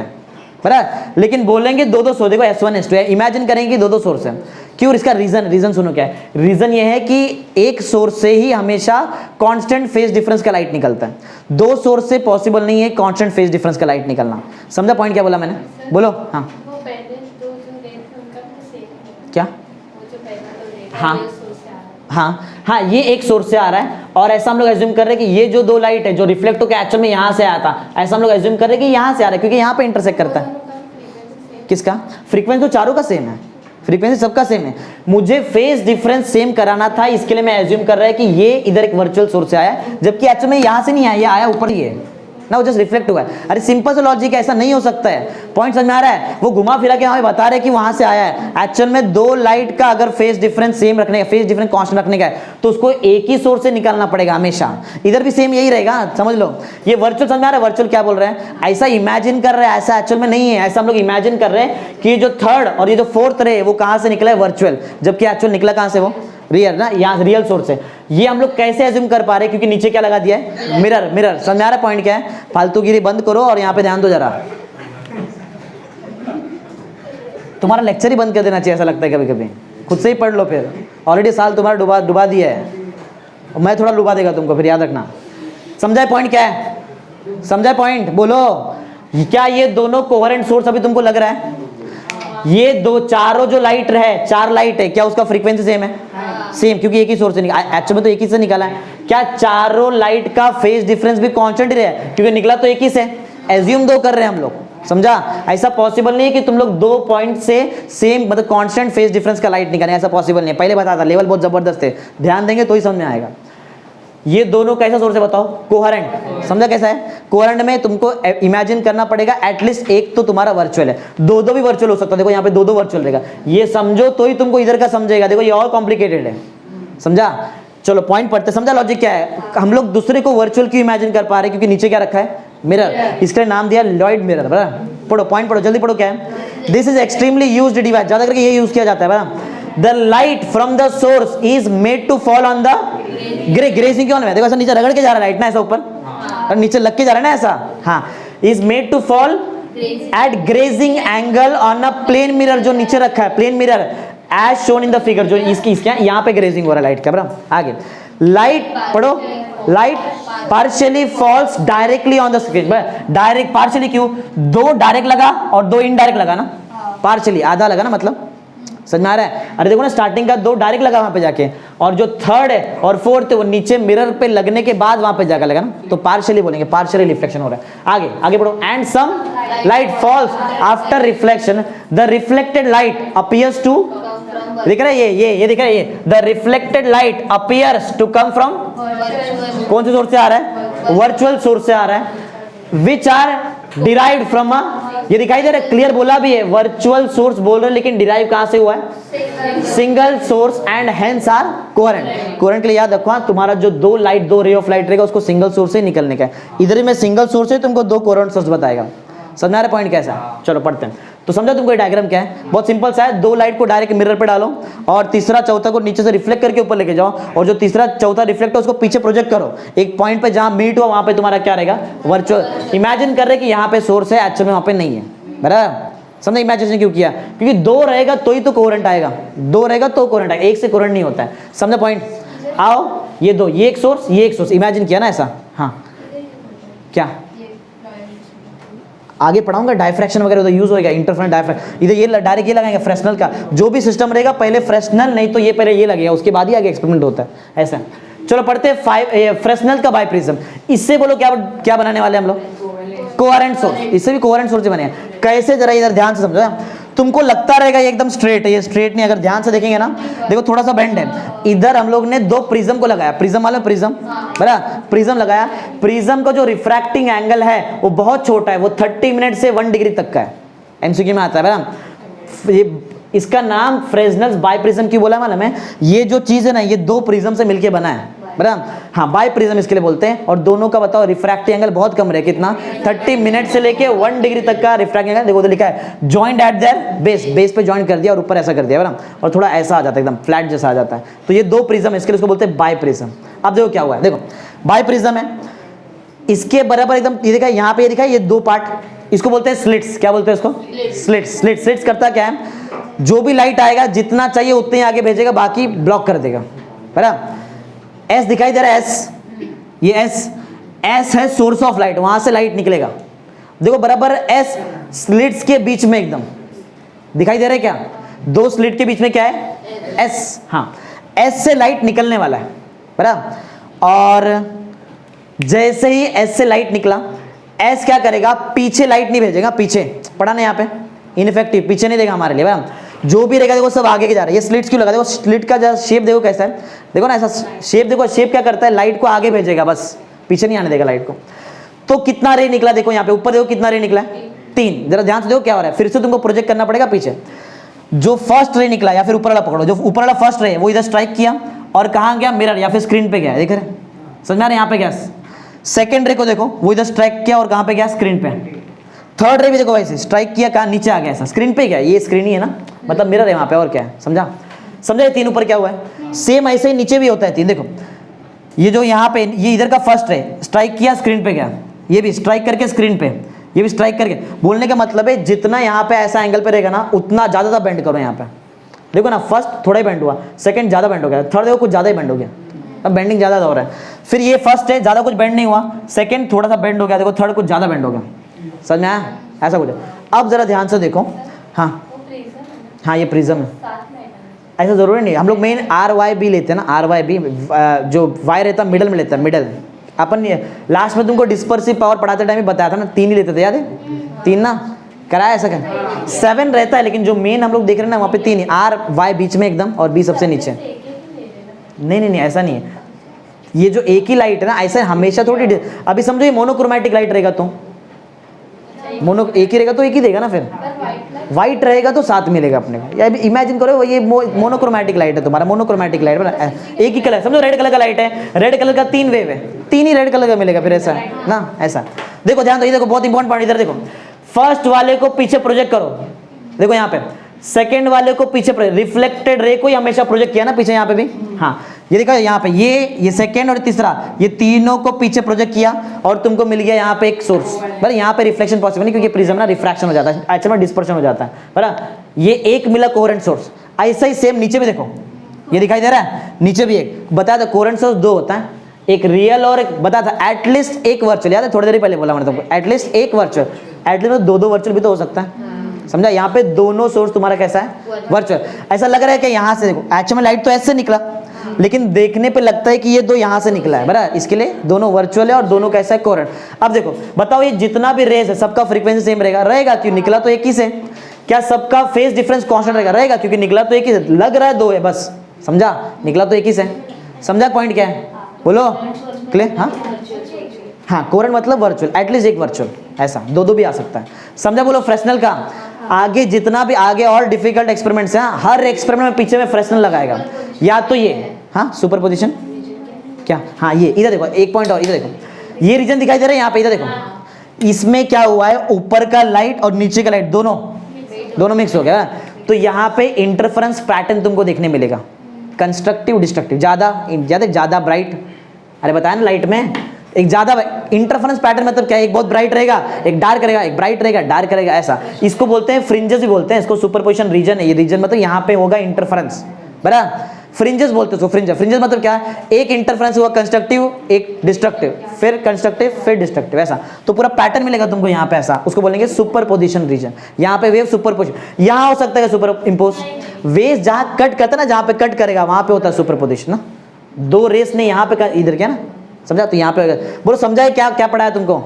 बराबर, लेकिन बोलेंगे दो दो सोर्स, देखो S1 S2 है, इमेजिन करेंगे कि दो दो सोर्स है, क्यों, इसका रीजन सुनो क्या है। रीजन ये है कि एक सोर्स से ही हमेशा कांस्टेंट फेज डिफरेंस का लाइट निकलता है, दो सोर्स से पॉसिबल नहीं है कांस्टेंट फेज डिफरेंस का लाइट निकलना, समझा पॉइंट क्या बोला मैंने, बोलो। हाँ क्या, हाँ हाँ हाँ, ये एक सोर्स से आ रहा है, और ऐसा हम लोग एज्यूम कर रहे हैं कि ये जो दो लाइट है जो रिफ्लेक्ट होकर एक्चुअल में यहाँ से आया था, ऐसा हम लोग एज्यूम कर रहे हैं कि यहाँ से आ रहा है, क्योंकि यहाँ पे इंटरसेक्ट करता है। किसका फ्रीक्वेंसी, तो चारों का सेम है, फ्रीक्वेंसी सबका सेम है, मुझे फेज डिफरेंस सेम कराना था, इसके लिए मैं एज्यूम कर रहा है कि ये इधर एक वर्चुअल सोर्स से आया, जबकि एक्चुअल में यहाँ से नहीं आया, ये आया ऊपर ही है ना, वो जस्ट रिफ्लेक्ट हुआ है। अरे सिंपल सा लॉजिक है, ऐसा नहीं हो सकता है, पॉइंट समझ में आ रहा है। वो घुमा फिरा के हमें बता रहे हैं कि वहां से आया है, एक्चुअल में दो लाइट का अगर फेज डिफरेंस सेम रखने का, फेज डिफरेंस कांस्टेंट रखने का है, तो उसको एक ही सोर्स से निकालना पड़ेगा हमेशा, इधर भी सेम यही रहेगा, समझ लो। ये वर्चुअल समझ में आ रहा है, वर्चुअल क्या बोल रहे हैं, ऐसा इमेजिन कर रहे हैं, ऐसा एक्चुअल में नहीं है, ऐसा हम लोग इमेजिन कर रहे हैं कि जो थर्ड और ये जो फोर्थ रे वो कहां से निकला है, वर्चुअल, जबकि एक्चुअल निकला कहां से, वो रियल ना, यहाँ रियल सोर्स है। ये हम लोग कैसे एज्यूम कर पा रहे हैं, क्योंकि नीचे क्या लगा दिया है, मिरर, मिरर, समझ आ रहा पॉइंट क्या है। फालतूगिरी बंद करो और यहाँ पे ध्यान दो जरा, तुम्हारा लेक्चर ही बंद कर देना चाहिए, ऐसा लगता है कभी कभी, खुद से ही पढ़ लो, फिर ऑलरेडी साल तुम्हारा डुबा दिया है, मैं थोड़ा डुबा देगा तुमको, फिर याद रखना। समझा पॉइंट क्या है, समझा पॉइंट, बोलो। क्या ये दोनों कोहेरेंट सोर्स अभी तुमको लग रहा है, ये दो चारों जो लाइट है, चार लाइट है, क्या उसका फ्रीक्वेंसी सेम है, सेम, क्योंकि एक ही सोर्स से निकाला, एक्चुअल में तो एक ही से निकाला है। क्या चारों लाइट का फेज डिफरेंस भी कांस्टेंट ही है, क्योंकि निकला तो एक ही से, एज्यूम दो कर रहे हैं हम लोग, समझा। ऐसा पॉसिबल नहीं है कि तुम लोग दो पॉइंट से सेम मतलब कांस्टेंट फेज डिफरेंस का लाइट निकालें, ऐसा पॉसिबल नहीं है। पहले बताया था, लेवल बहुत जबरदस्त है, ध्यान देंगे तो ही समझ में आएगा। ये दोनों कैसा सोर्स है बताओ, कोहेरेंट, समझा कैसा है। कोहेरेंट में तुमको इमेजिन करना पड़ेगा एटलीस्ट एक तो तुम्हारा वर्चुअल है, दो दो भी वर्चुअल हो सकता है, देखो यहाँ पे दो दो वर्चुअल रहेगा, ये समझो तो ही तुमको इधर का समझेगा, देखो ये और कॉम्प्लिकेटेड है, समझा। चलो पॉइंट पढ़ते, समझा लॉजिक क्या है। हम लोग दूसरे को वर्चुअल क्यों इमेजिन कर पा रहे हैं, क्योंकि नीचे क्या रखा है, मिरर, इसका नाम दिया लॉयड मिरर, बराबर। पढ़ो पॉइंट पढ़ो, जल्दी पढ़ो, क्या है, this is extremely used device, ज्यादा करके ये यूज किया जाता है, बराबर। The light from the source is made to fall on the grazing क्यों है, देखो ऐसा नीचे रगड़ के जा रहा है लाइट ना, ऐसा ऊपर और नीचे लग के जा रहा है ना, ऐसा, हाँ, is made to fall at grazing angle on a plane mirror, जो नीचे रखा है plane mirror as shown in the figure, जो इसकी यहाँ पे ग्रेजिंग हो रहा है लाइट का, बराबर। आगे लाइट पढ़ो, light partially falls directly on the screen, direct partially क्यों, दो डायरेक्ट लगा और दो इनडायरेक्ट लगा ना, पार्शियली आधा लगा ना, मतलब समझ में आ रहा है। अरे देखो ना, स्टार्टिंग का दो डायरेक्ट लगा वहां पे जाके, और जो थर्ड है और फोर्थ है वो नीचे मिरर पे लगने के बाद वहां पे जाकर लगा ना, तो पार्शियली बोलेंगे, पार्शियली रिफ्लेक्शन हो रहा है। आगे आगे बढ़ो, and some light falls after reflection, the reflected light appears to, दिख रहा है ये दिख रहा है, ये the reflected light appears to come from, कौन से सोर्स से आ रहा है, वर्चुअल सोर्स से आ रहा है, which are derived from a, ये दिखाई दे रहा है, क्लियर बोला भी है, वर्चुअल सोर्स बोल रहे हैं, लेकिन डिराइव कहां से हुआ है, single source, and hence are coherent. Coherent के लिए याद रखो, तुम्हारा जो दो लाइट, दो रे ऑफ लाइट रहेगा, उसको सिंगल सोर्स से निकलने का है। इधर में सिंगल सोर्स है, तुमको दो कोहेरेंट सोर्स बताएगा। समझा रहे पॉइंट कैसा है, चलो पढ़ते हैं। तो समझा तुमको ये डायग्राम क्या है, बहुत सिंपल सा है, दो लाइट को डायरेक्ट मिरर पे डालो और तीसरा चौथा को नीचे से रिफ्लेक्ट करके ऊपर लेके जाओ, और जो तीसरा चौथा रिफ्लेक्ट है उसको पीछे प्रोजेक्ट करो, एक पॉइंट पे जहां मीट हुआ वहां पे तुम्हारा क्या रहेगा, वर्चुअल। इमेजिन कर रहे कि यहाँ पे सोर्स है, एक्चुअल में वहां पे नहीं है, बराबर। समझे इमेजिनेशन क्यों किया, क्योंकि दो रहेगा तो ही तो कोहेरेंट आएगा, दो रहेगा तो कोहेरेंट आएगा, एक से कोहेरेंट नहीं होता है। समझा पॉइंट। आओ ये दो, ये एक सोर्स, ये एक सोर्स, इमेजिन किया ना ऐसा, हाँ क्या आगे पढ़ाऊंगा, डायफ्रैक्शन वगैरह तो यूज होगा, इंटरफेरेंस डायफ्रैक्शन, इधर ये डायरेक्ट ये लगाएंगे फ्रेस्नेल का, जो भी सिस्टम रहेगा पहले फ्रेस्नेल, नहीं तो ये पहले ये लगेगा, उसके बाद ही आगे एक्सपेरिमेंट होता है, ऐसा। चलो पढ़ते हैं फ्रेस्नेल का बाइप्रिज्म। इससे बोलो क्या क्या बनाने वाले हम लोग? Coherent source. इससे भी कोहेरेंट सोर्स बने। कैसे, जरा इधर ध्यान से समझो। तुमको लगता रहेगा ये एकदम स्ट्रेट है, ये स्ट्रेट नहीं। अगर ध्यान से देखेंगे ना, देखो थोड़ा सा बेंड है। इधर हम लोग ने दो प्रिज्म को लगाया, प्रिज्म वाला प्रिज्म, बराबर, प्रिज्म लगाया। प्रिज्म का जो रिफ्रैक्टिंग एंगल है वो बहुत छोटा है, वो 30 मिनट से 1 डिग्री तक का है। एमसीक्यू में आता है, बराबर। ये इसका नाम फ्रेस्नेल्स बाइप्रिज्म क्यों बोला मालूम है? ये जो चीज है ना, ये दो प्रिज्म से मिलके बना है, बराबर। हाँ, बाइप्रिज्म इसके लिए बोलते हैं। और दोनों का बताओ रिफ्रैक्टिंग एंगल बहुत कम रहे, कितना? 30 मिनट से लेके 1 डिग्री तक का रिफ्रैक्टिंग एंगल। देखो तो लिखा है joint eight there base, base पे जॉइंट कर दिया और ऊपर ऐसा कर दिया, बराबर, और थोड़ा ऐसा आ जाता है, एकदम फ्लैट जैसा आ जाता है। तो ये दो प्रिज्म, इसके लिए इसको बोलते हैं बाइप्रिज्म। अब देखो क्या हुआ है, देखो बाइप्रिज्म है, इसके बराबर एकदम ये दिखा, यहाँ पे ये दिखा, ये दो पार्ट, इसको बोलते हैं स्लिट्स। क्या बोलते हैं इसको? स्लिट्स। स्लिट्स स्लिट्स करता क्या है? जो भी लाइट आएगा जितना चाहिए उतने ही आगे भेजेगा, बाकी ब्लॉक कर देगा, बराबर। एस दिखाई दे रहा है, एस, ये एस है सोर्स ऑफ लाइट, वहां से लाइट निकलेगा। देखो बराबर एस स्लिट्स के बीच में एकदम दिखाई दे रहा है क्या? दो स्लिट के बीच में क्या है? एस। हाँ, एस से लाइट निकलने वाला है, बराबर। और जैसे ही एस से लाइट निकला, एस क्या करेगा? पीछे लाइट नहीं भेजेगा, पीछे पढ़ा ना यहाँ पे, इनफेक्टिव, पीछे नहीं देगा हमारे लिए, बराबर। जो भी रहेगा देखो सब आगे के जा रहा है। ये स्लिट्स क्यों लगा? देखो स्लिट का जो शेप देखो कैसा है, देखो ना ऐसा शेप, देखो शेप क्या करता है? लाइट को आगे भेजेगा, बस पीछे नहीं आने देगा लाइट को। तो कितना रे निकला? देखो यहाँ पे ऊपर देखो कितना रे निकला है, 3। जरा ध्यान से देखो क्या हो रहा है, फिर से तुमको प्रोजेक्ट करना पड़ेगा पीछे। जो फर्स्ट रे निकला, या फिर ऊपर वाला पकड़ो, जो ऊपर वाला फर्स्ट रे वो इधर स्ट्राइक किया और कहाँ गया? मिरर या फिर स्क्रीन पे गया, देख रहे समझ में आ रहा है? यहाँ पे गया। सेकेंड रे को देखो, वो इधर स्ट्राइक किया और कहाँ पे गया? स्क्रीन पे। थर्ड रे भी देखो वैसे स्ट्राइक किया, कहाँ? नीचे आ गया, ऐसा स्क्रीन पे गया। ये स्क्रीन ही है ना, मतलब मिरर है वहाँ पे, और क्या है? समझा? समझा? 3 ऊपर क्या हुआ है, सेम ऐसे ही नीचे भी होता है 3। देखो ये जो यहाँ पे, ये इधर का फर्स्ट है, स्ट्राइक किया, स्क्रीन पे गया, ये भी स्ट्राइक करके स्क्रीन पे, ये भी स्ट्राइक करके। बोलने का मतलब है जितना यहाँ पे ऐसा एंगल पे रहेगा ना, उतना ज़्यादा बेंड करो यहाँ पे। देखो ना, फर्स्ट थोड़ा ही बेंड हुआ, सेकंड ज़्यादा बेंड हो गया, थर्ड देखो कुछ ज़्यादा ही बेंड हो गया, अब बेंडिंग ज़्यादा हो रहा है। फिर ये फर्स्ट है, ज़्यादा कुछ बेंड नहीं हुआ, सेकंड थोड़ा सा बेंड हो गया, देखो थर्ड कुछ ज़्यादा बेंड हो गया। समझ में आया? ऐसा कुछ है। अब ज़रा ध्यान से देखो, हाँ हाँ, ये प्रिज्म है। ऐसा जरूरी नहीं, हम लोग मेन RYB लेते हैं ना, RYB जो वाई रहता है मिडल में लेते हैं, मिडल। अपन लास्ट में तुमको डिस्पर्सिव पावर पढ़ाते टाइम ही बताया था ना, 3 ही लेते थे, याद है? 3 ना कराया, ऐसा क्या? 7 रहता है, लेकिन जो मेन हम लोग देख रहे हैं ना वहाँ पे 3 ही, RY बीच में एकदम और B सबसे नीचे। नहीं नहीं नहीं, ऐसा नहीं है। ये जो एक ही लाइट है ना, ऐसा हमेशा थोड़ी, अभी समझो ये मोनोक्रोमैटिक लाइट रहेगा तो मोनो एक ही रहेगा तो एक ही देगा ना, फिर व्हाइट रहेगा तो साथ मिलेगा अपने को। या इमेजिन करो ये मोनोक्रोमैटिक लाइट है तुम्हारा, मोनोक्रोमैटिक लाइट एक ही कलर, समझो रेड कलर का लाइट है, रेड कलर का 3 वेव है, 3 ही रेड कलर का मिलेगा, फिर ऐसा ना, ऐसा। देखो ध्यान दो, ये देखो बहुत इंपॉर्टेंट पॉइंट, इधर देखो, फर्स्ट वाले को पीछे प्रोजेक्ट करो, देखो यहाँ पे, सेकंड वाले को पीछे, रिफ्लेक्टेड रे को ही हमेशा प्रोजेक्ट किया ना पीछे, यहाँ पे भी, हाँ ये देखो यहाँ पे, ये सेकंड और तीसरा, ये तीनों को पीछे प्रोजेक्ट किया और तुमको मिल गया यहाँ पे एक सोर्स। बराबर, यहाँ पे रिफ्लेक्शन पॉसिबल नहीं क्योंकि प्रिज्म ना रिफ्रैक्शन हो जाता है, अच्छा में डिस्पर्शन हो जाता है। बराबर, ये एक मिला कोहेरेंट सोर्स। ऐसा ही सेम नीचे भी देखो, ये दिखाई दे रहा है, नीचे भी एक बताया था, कोहेरेंट सोर्स 2 होता है, एक रियल और एक बताया था एटलीस्ट एक वर्चुअल, याद है थोड़ी देर पहले बोला मैंने तुमको, एटलीस्ट एक वर्चुअल, एटलीस्ट 2 वर्चुअल भी तो हो सकता है, समझा? यहाँ पे दोनों सोर्स तुम्हारा कैसा है? वर्चुअल। ऐसा लग रहा है कि यहाँ से देखो, एक्चुअल में लाइट तो ऐसे निकला, लेकिन देखने पे लगता है कि ये 2 यहाँ से निकला है। बराबर, इसके लिए दोनों वर्चुअल है और दोनों कैसा है? कोहेरेंट। अब देखो बताओ, ये जितना भी रेस है सबका फ्रीक्वेंसी सेम रहेगा? क्यों? निकला तो एक ही से। क्या सबका फेज डिफरेंस कांस्टेंट रहेगा? क्योंकि निकला तो एक ही से, लग रहा है 2 है बस, समझा? निकला तो एक ही से, समझा? पॉइंट क्या है बोलो, क्लियर? हाँ हाँ, कोहेरेंट मतलब वर्चुअल, एटलीस्ट एक वर्चुअल, ऐसा 2 भी आ सकता है, समझा? बोलो फ्रेस्नेल का आगे जितना भी आगे और डिफिकल्ट एक्सपेरिमेंट्स हैं, हर एक्सपेरिमेंट में पीछे में फ्रेस्नेल लगाएगा, या तो ये, हाँ सुपरपोजिशन, क्या? हाँ ये इधर देखो, एक पॉइंट और, इधर देखो, ये रीजन दिखाई दे रहा है यहाँ पे, इधर देखो, इसमें क्या हुआ है? ऊपर का लाइट और नीचे का लाइट दोनों मिक्स हो गया, तो यहाँ पे इंटरफेरेंस पैटर्न तुमको देखने मिलेगा, कंस्ट्रक्टिव डिस्ट्रक्टिव, ज्यादा ब्राइट, अरे बताया ना लाइट में एक ज्यादा इंटरफेरेंस पैटर्न मतलब क्या है? एक बहुत ब्राइट रहेगा, एक डार्क रहेगा, एक ब्राइट रहेगा, डार्क रहेगा, ऐसा। इसको बोलते हैं फ्रिंजेस भी बोलते हैं, इसको सुपरपोजिशन रीजन है, ये रीजन मतलब यहाँ पे होगा इंटरफेरेंस। बराबर, फ्रिंजेस बोलते हैं, फ्रिंजेस मतलब क्या है? एक इंटरफेरेंस हुआ कंस्ट्रक्टिव, एक डिस्ट्रक्टिव, फिर कंस्ट्रक्टिव, फिर डिस्ट्रक्टिव, ऐसा। तो पूरा पैटर्न मिलेगा तुमको यहाँ पे, ऐसा, उसको बोलेंगे सुपरपोजिशन रीजन। यहाँ पे वेव सुपरपोजिशन, यहाँ हो सकता है सुपर इम्पोज, वेव जहाँ कट करता है ना, जहाँ पे कट करेगा वहां पे होता है सुपरपोजिशन ना, दो रेस ने यहाँ पे इधर क्या ना, समझा? तो यहाँ पे बोलो समझा है क्या क्या पढ़ा है तुमको?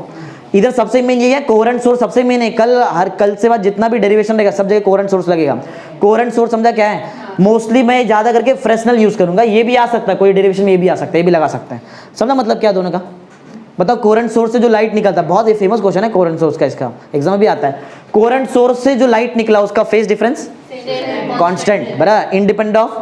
इधर सबसे मेन ये है कोहेरेंट सोर्स, सबसे मेन है। कल से बाद जितना भी डेरिवेशन रहेगा सब जगह कोहेरेंट सोर्स लगेगा। कोहेरेंट सोर्स समझा क्या है? मोस्टली मैं ज्यादा करके फ्रेशनल यूज करूंगा, ये भी आ सकता है कोई डेरिवेशन में, ये भी आ सकता है, ये भी लगा सकते हैं। समझा मतलब क्या दोनों का? बताओ कोहेरेंट सोर्स से जो लाइट निकलता है, बहुत ही फेमस क्वेश्चन है कोहेरेंट सोर्स का, इसका एग्जाम में भी आता है। कोहेरेंट सोर्स से जो लाइट निकला उसका फेज डिफरेंस कांस्टेंट, बराबर, इंडिपेंडेंट ऑफ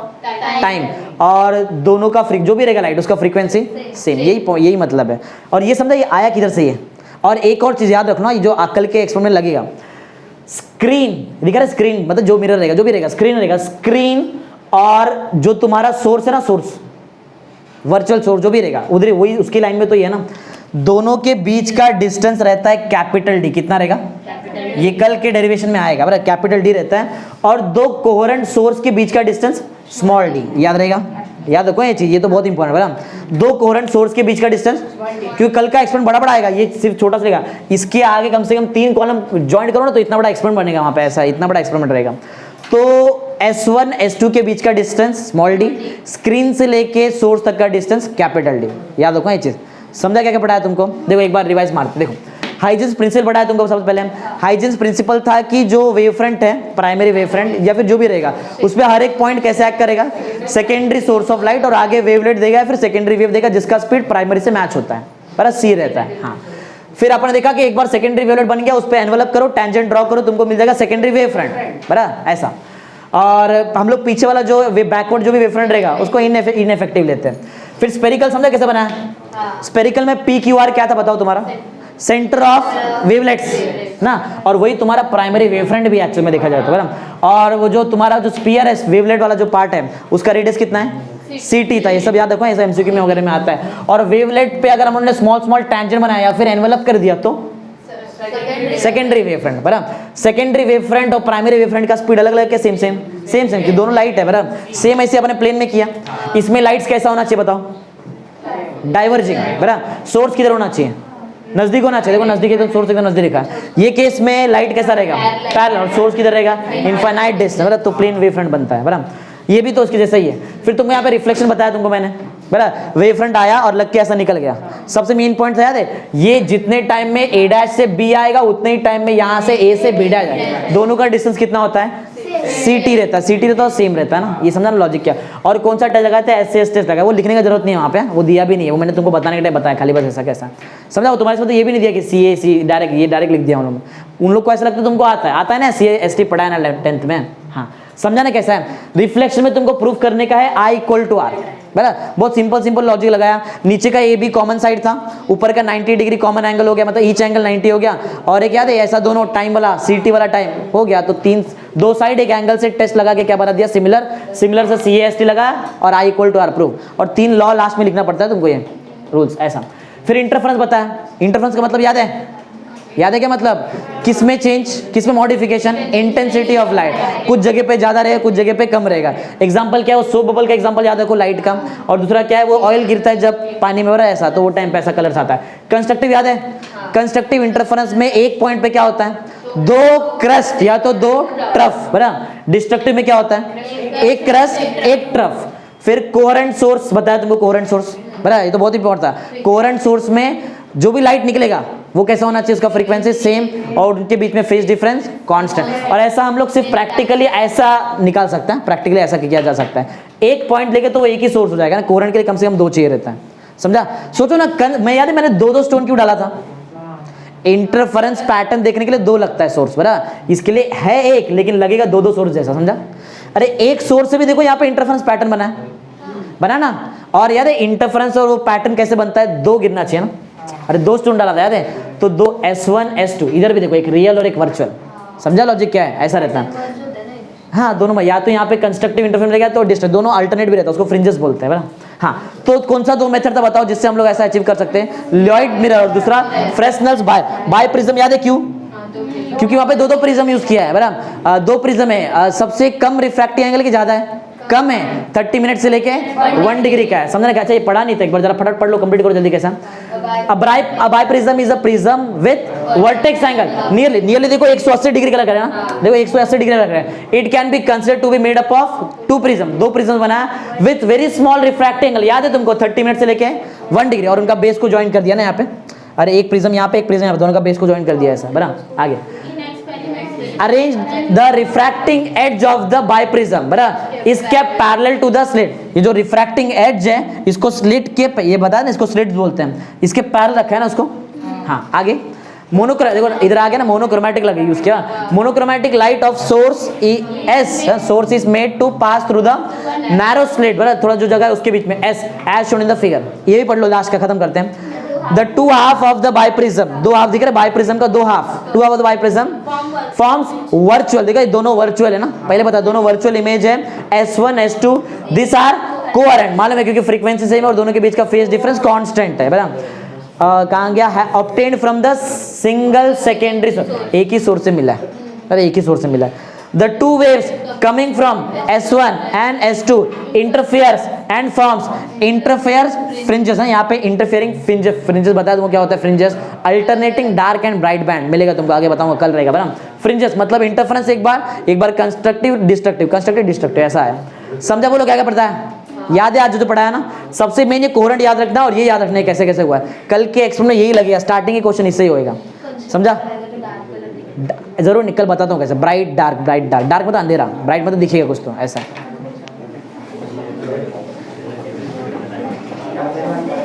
टाइम, और दोनों का जो भी रहेगा लाइट उसका फ्रीक्वेंसी सेम, यही मतलब है। और ये समझा ये आया किधर से ये। और एक और चीज याद रखना, जो अकल के एक्सपेरिमेंट में लगेगा, स्क्रीन दिखा रहा है, स्क्रीन मतलब जो मिरर रहेगा, जो भी रहेगा स्क्रीन रहेगा, स्क्रीन और जो तुम्हारा सोर्स है ना, सोर्स वर्चुअल सोर्स जो भी रहेगा उधर वही उसकी लाइन में तो ये है ना, दोनों के बीच का डिस्टेंस रहता है कैपिटल डी। कितना रहेगा? ये कल के डेरिवेशन में आएगा, बराबर, कैपिटल डी रहता है। और दो कोहेरेंट सोर्स के बीच का डिस्टेंस स्मॉल डी, याद रहेगा, याद रखो ये चीज, ये तो बहुत इंपॉर्टेंट है बराबर। दो कोहेरेंट सोर्स के बीच का डिस्टेंस, क्योंकि कल का एक्सपेरिमेंट बड़ा बड़ा आएगा, ये सिर्फ छोटा सा रहेगा, इसके आगे कम से कम 3 कॉलम ज्वाइन करो ना तो इतना बड़ा एक्सपेरिमेंट बनेगा वहां पे, ऐसा इतना बड़ा एक्सपेरिमेंट रहेगा। तो S1 S2 के बीच का डिस्टेंस स्मॉल डी, स्क्रीन से लेके सोर्स तक का डिस्टेंस कैपिटल डी, याद रखो ये चीज। समझा क्या क्या पढ़ाया तुमको? देखो एक बार रिवाइज मारते, देखो हाइजेंस प्रिंसिपल पढ़ाया तुमको सबसे पहले। हाइजेंस प्रिंसिपल था कि जो वेव फ्रंट है, प्राइमरी वेव फ्रंट या फिर जो भी रहेगा, उसमें हर एक पॉइंट कैसे एक्ट करेगा, सेकेंडरी सोर्स ऑफ लाइट और आगे वेवलेट देगा, फिर सेकेंडरी वेव देगा जिसका स्पीड प्राइमरी से मैच होता है, बराबर, सी रहता है। हाँ, फिर आपने देखा कि एक बार सेकेंडरी वेवलेट बन गया, उस पर एनवलप करो, टेंजेंट ड्रॉ करो, तुमको मिल जाएगा सेकेंडरी वेव फ्रंट, बराबर, ऐसा। और हम लोग पीछे वाला जो बैकवर्ड जो भी वेव फ्रंट रहेगा उसको इनइफेक्टिव लेते हैं। फिर स्पेरिकल समझा कैसे बना है? स्पेरिकल में पी क्यू आर क्या था बताओ तुम्हारा? सेंटर ऑफ वेवलेट्स ना, और वही तुम्हारा प्राइमरी वेवफ्रंट भी एक्चुअल में देखा जाए तो, बराबर। और वो जो तुम्हारा जो स्फीयर है, वेवलेट वाला जो पार्ट है, उसका रेडियस कितना है? CT था, ये सब याद रखो, ऐसा MCQ में वगैरह में आता है। और वेवलेट पे अगर हम लोगों ने स्मॉल स्मॉल टेंजेंट बनाया या फिर एनवेलप कर दिया तो सेकेंडरी वेवफ्रंट, बराबर। सेकेंडरी वेवफ्रंट और प्राइमरी वेवफ्रंट का स्पीड अलग अलग है, सेम सेम कि दोनों लाइट है, बराबर, सेम ऐसे अपने प्लेन में किया। इसमें लाइट्स कैसा होना चाहिए बताओ? डाइवर्जिंग, बराबर। सोर्स किधर होना चाहिए? नजदीक होना चाहिए, देखो नजदीक है तो सोर्स एकदम नजदीक लिखा है। ये केस में लाइट कैसा रहेगा? पैरेलल, और सोर्स किधर रहेगा? इनफाइनाइट डिस्टेंस, बराबर, तो प्लेन वेवफ्रंट बनता है, बराबर। ये भी तो उसके जैसा ही है। फिर तुमको यहाँ पे रिफ्लेक्शन बताया तुमको मैंने, बराबर, वेवफ्रंट आया और लग के ऐसा निकल गया। सबसे मेन पॉइंट याद है, ये जितने टाइम में A' से B आएगा उतने ही टाइम में यहाँ से A से B' जाएगा, दोनों का डिस्टेंस कितना होता है? CT रहता है, सेम रहता है ना, ये समझा ना लॉजिक क्या। और कौन सा टेस्ट लगाते हैं? SC टेस्ट लगा, वो लिखने की जरूरत नहीं है वहाँ पे, वो दिया भी नहीं है, वो मैंने तुमको बताने के टाइम बताया खाली, बस ऐसा कैसा समझा। वो तुम्हारे साथ तो ये भी नहीं दिया कि CAC डायरेक्ट, ये डायरेक्ट लिख दिया उन लोग को, ऐसा लगता है तुमको आता है ना, CAST पढ़ा है ना 10th में। हाँ, समझा ना कैसा है? रिफ्लेक्शन में तुमको प्रूफ करने का है I = R, बराबर, बहुत सिंपल लॉजिक लगाया। नीचे का AB कॉमन साइड था, ऊपर का 90 डिग्री कॉमन एंगल हो गया, मतलब ईच एंगल 90 हो गया। और एक याद है ऐसा दोनों टाइम वाला CT वाला टाइम हो गया, तो दो साइड एक एंगल से टेस्ट लगा के क्या बता दिया? सिमिलर से CAST लगा और I = R प्रूफ। और 3 लॉ लास्ट में लिखना पड़ता है तुमको, ये रूल्स ऐसा। फिर इंटरफेरेंस बताया, इंटरफेरेंस का मतलब याद है क्या मतलब? किसमें चेंज, किसमें मॉडिफिकेशन? इंटेंसिटी ऑफ लाइट, कुछ जगह पे ज्यादा रहेगा, कुछ जगह पे कम रहेगा। एग्जांपल क्या है? वो सोप बबल का एग्जांपल याद रखो, लाइट का। और दूसरा क्या है? वो ऑयल गिरता है जब पानी में, हो रहा है ऐसा, तो वो टाइम पे ऐसा कलर्स आता है। कंस्ट्रक्टिव याद है? कंस्ट्रक्टिव इंटरफेरेंस में एक पॉइंट पे क्या होता है? 2 क्रस्ट या तो 2 ट्रफ, बराबर। डिस्ट्रक्टिव में क्या होता है? 1 क्रस्ट 1 ट्रफ। फिर कोहेरेंट सोर्स बताया तुमको, कोहेरेंट सोर्स, बराबर, ये तो बहुत इंपॉर्टेंट था। कोहेरेंट सोर्स में जो भी लाइट निकलेगा वो कैसा होना चाहिए? उसका फ्रीक्वेंसी सेम और उनके बीच में फेज डिफरेंस कांस्टेंट। और ऐसा हम लोग सिर्फ प्रैक्टिकली ऐसा निकाल सकते हैं, प्रैक्टिकली ऐसा किया जा सकता है। एक पॉइंट लेके तो वो एक ही सोर्स हो जाएगा ना, कोहेरेंट के लिए कम से कम 2 चाहिए रहता है, समझा? सोचो ना, मैं याद है मैंने 2 स्टोन क्यों डाला था? इंटरफेरेंस पैटर्न देखने के लिए 2 लगता है सोर्स, बराबर। इसके लिए है 1 लेकिन लगेगा 2 सोर्स जैसा, समझा? अरे एक सोर्स से भी देखो यहाँ पे इंटरफेरेंस पैटर्न बना ना। और याद है इंटरफेरेंस और वो पैटर्न कैसे बनता है? 2 गिरना चाहिए ना। अरे 2 स्टोन डाला था याद है, तो 2 S1 S2, इधर भी देखो एक रियल और एक वर्चुअल, समझा लॉजिक क्या है? ऐसा रहता है। हाँ, दोनों में या तो यहाँ पे कंस्ट्रक्टिव इंटरफेरेंस रहेगा तो डिस्ट्रक्टिव, दोनों अल्टरनेट भी रहता है, उसको फ्रिंजेस बोलते हैं, बराबर। हाँ, तो कौन सा 2 मेथड था बताओ जिससे हम लोग ऐसा अचीव कर सकते हैं? लॉयड मिरर और दूसरा फ्रेस्नेल्स बाय प्रिज्म। याद है क्यों? क्योंकि वहां पे 2 प्रिज्म यूज किया है, बराबर। 2 प्रिज्म है, सबसे कम रिफ्रैक्टिव एंगल की ज्यादा है, कम है 30 मिनट से लेके 1 डिग्री का है। समझना क्या चाहिए, पढ़ा नहीं था, एक बार जरा फटाफट पढ़ लो, कंप्लीट करो जल्दी। कैसा? A biprism is a prism with vertex angle nearly देखो 180 डिग्री का लग रहा है ना, देखो 180 डिग्री लग रहा है। It can be considered to be made up of 2 prism, 2 prism बना with very small refracting angle, याद है तुमको 30 मिनट से लेके 1 डिग्री, और उनका बेस को ज्वाइन कर दिया ना यहाँ पे। अरे एक प्रिज्म यहाँ पे, एक प्रिज्म यहाँ पे, दोनों का बेस को ज्वाइन कर दिया ऐसा, बना आगे। Arrange the refracting edge of the biprism, बराबर, is kept parallel to the slit. ये जो रिफ्रैक्टिंग एज है इसको स्लिट के, ये बता ना, इसको स्लिट बोलते हैं, इसके पैरेलल रखा है ना उसको। हाँ आगे। मोनोक्रोमैटिक, देखो इधर आ गया ना, मोनोक्रोमैटिक लगे यूज किया। Monochromatic light of source S, source is made to pass through the narrow slit, बराबर, थोड़ा जो जगह है उसके बीच में, S as shown in the figure. ये भी पढ़ लो, लास्ट का खत्म करते हैं। The 2 half of the biprism, 2 half दिख रहे, बाइप्रिज्म का 2 half, 2 half of the biprism forms virtual, देखो ये दोनों वर्चुअल है ना, पहले बता दोनों वर्चुअल इमेज है, S1 S2 this are coherent, मालूम है क्योंकि फ्रीक्वेंसी सेम है और दोनों के बीच का फेज डिफरेंस कांस्टेंट है, बराबर। कहाँ गया है, obtained from the single secondary source, एक ही सोर्स से मिला है, अरे एक ही सोर्स से मिला है। The 2 waves coming from S1 and S2 interferes and forms interferes fringes, यहाँ पे interfering fringes बता दूँ क्या होता है fringes, alternating dark and bright band, मिलेगा तुमको आगे बताऊंगा, कल रहेगा बराबर। fringes मतलब इंटरफेरेंस, एक बार कंस्ट्रक्टिव डिस्ट्रक्टिव ऐसा है, समझा? बोलो क्या क्या पड़ता है, याद है आज जो पढ़ाया ना, सबसे मेन ये कोहेरेंट याद रखना और ये याद रखना है कैसे कैसे हुआ है। कल के एक्सपेरिमेंट में यही लगेगा, स्टार्टिंग के क्वेश्चन इससे ही होएगा, समझा? जरूर निकल बताता हूँ कैसे, bright dark, bright dark, dark मतलब अंधेरा, ब्राइट मतलब दिखेगा कुछ तो ऐसा।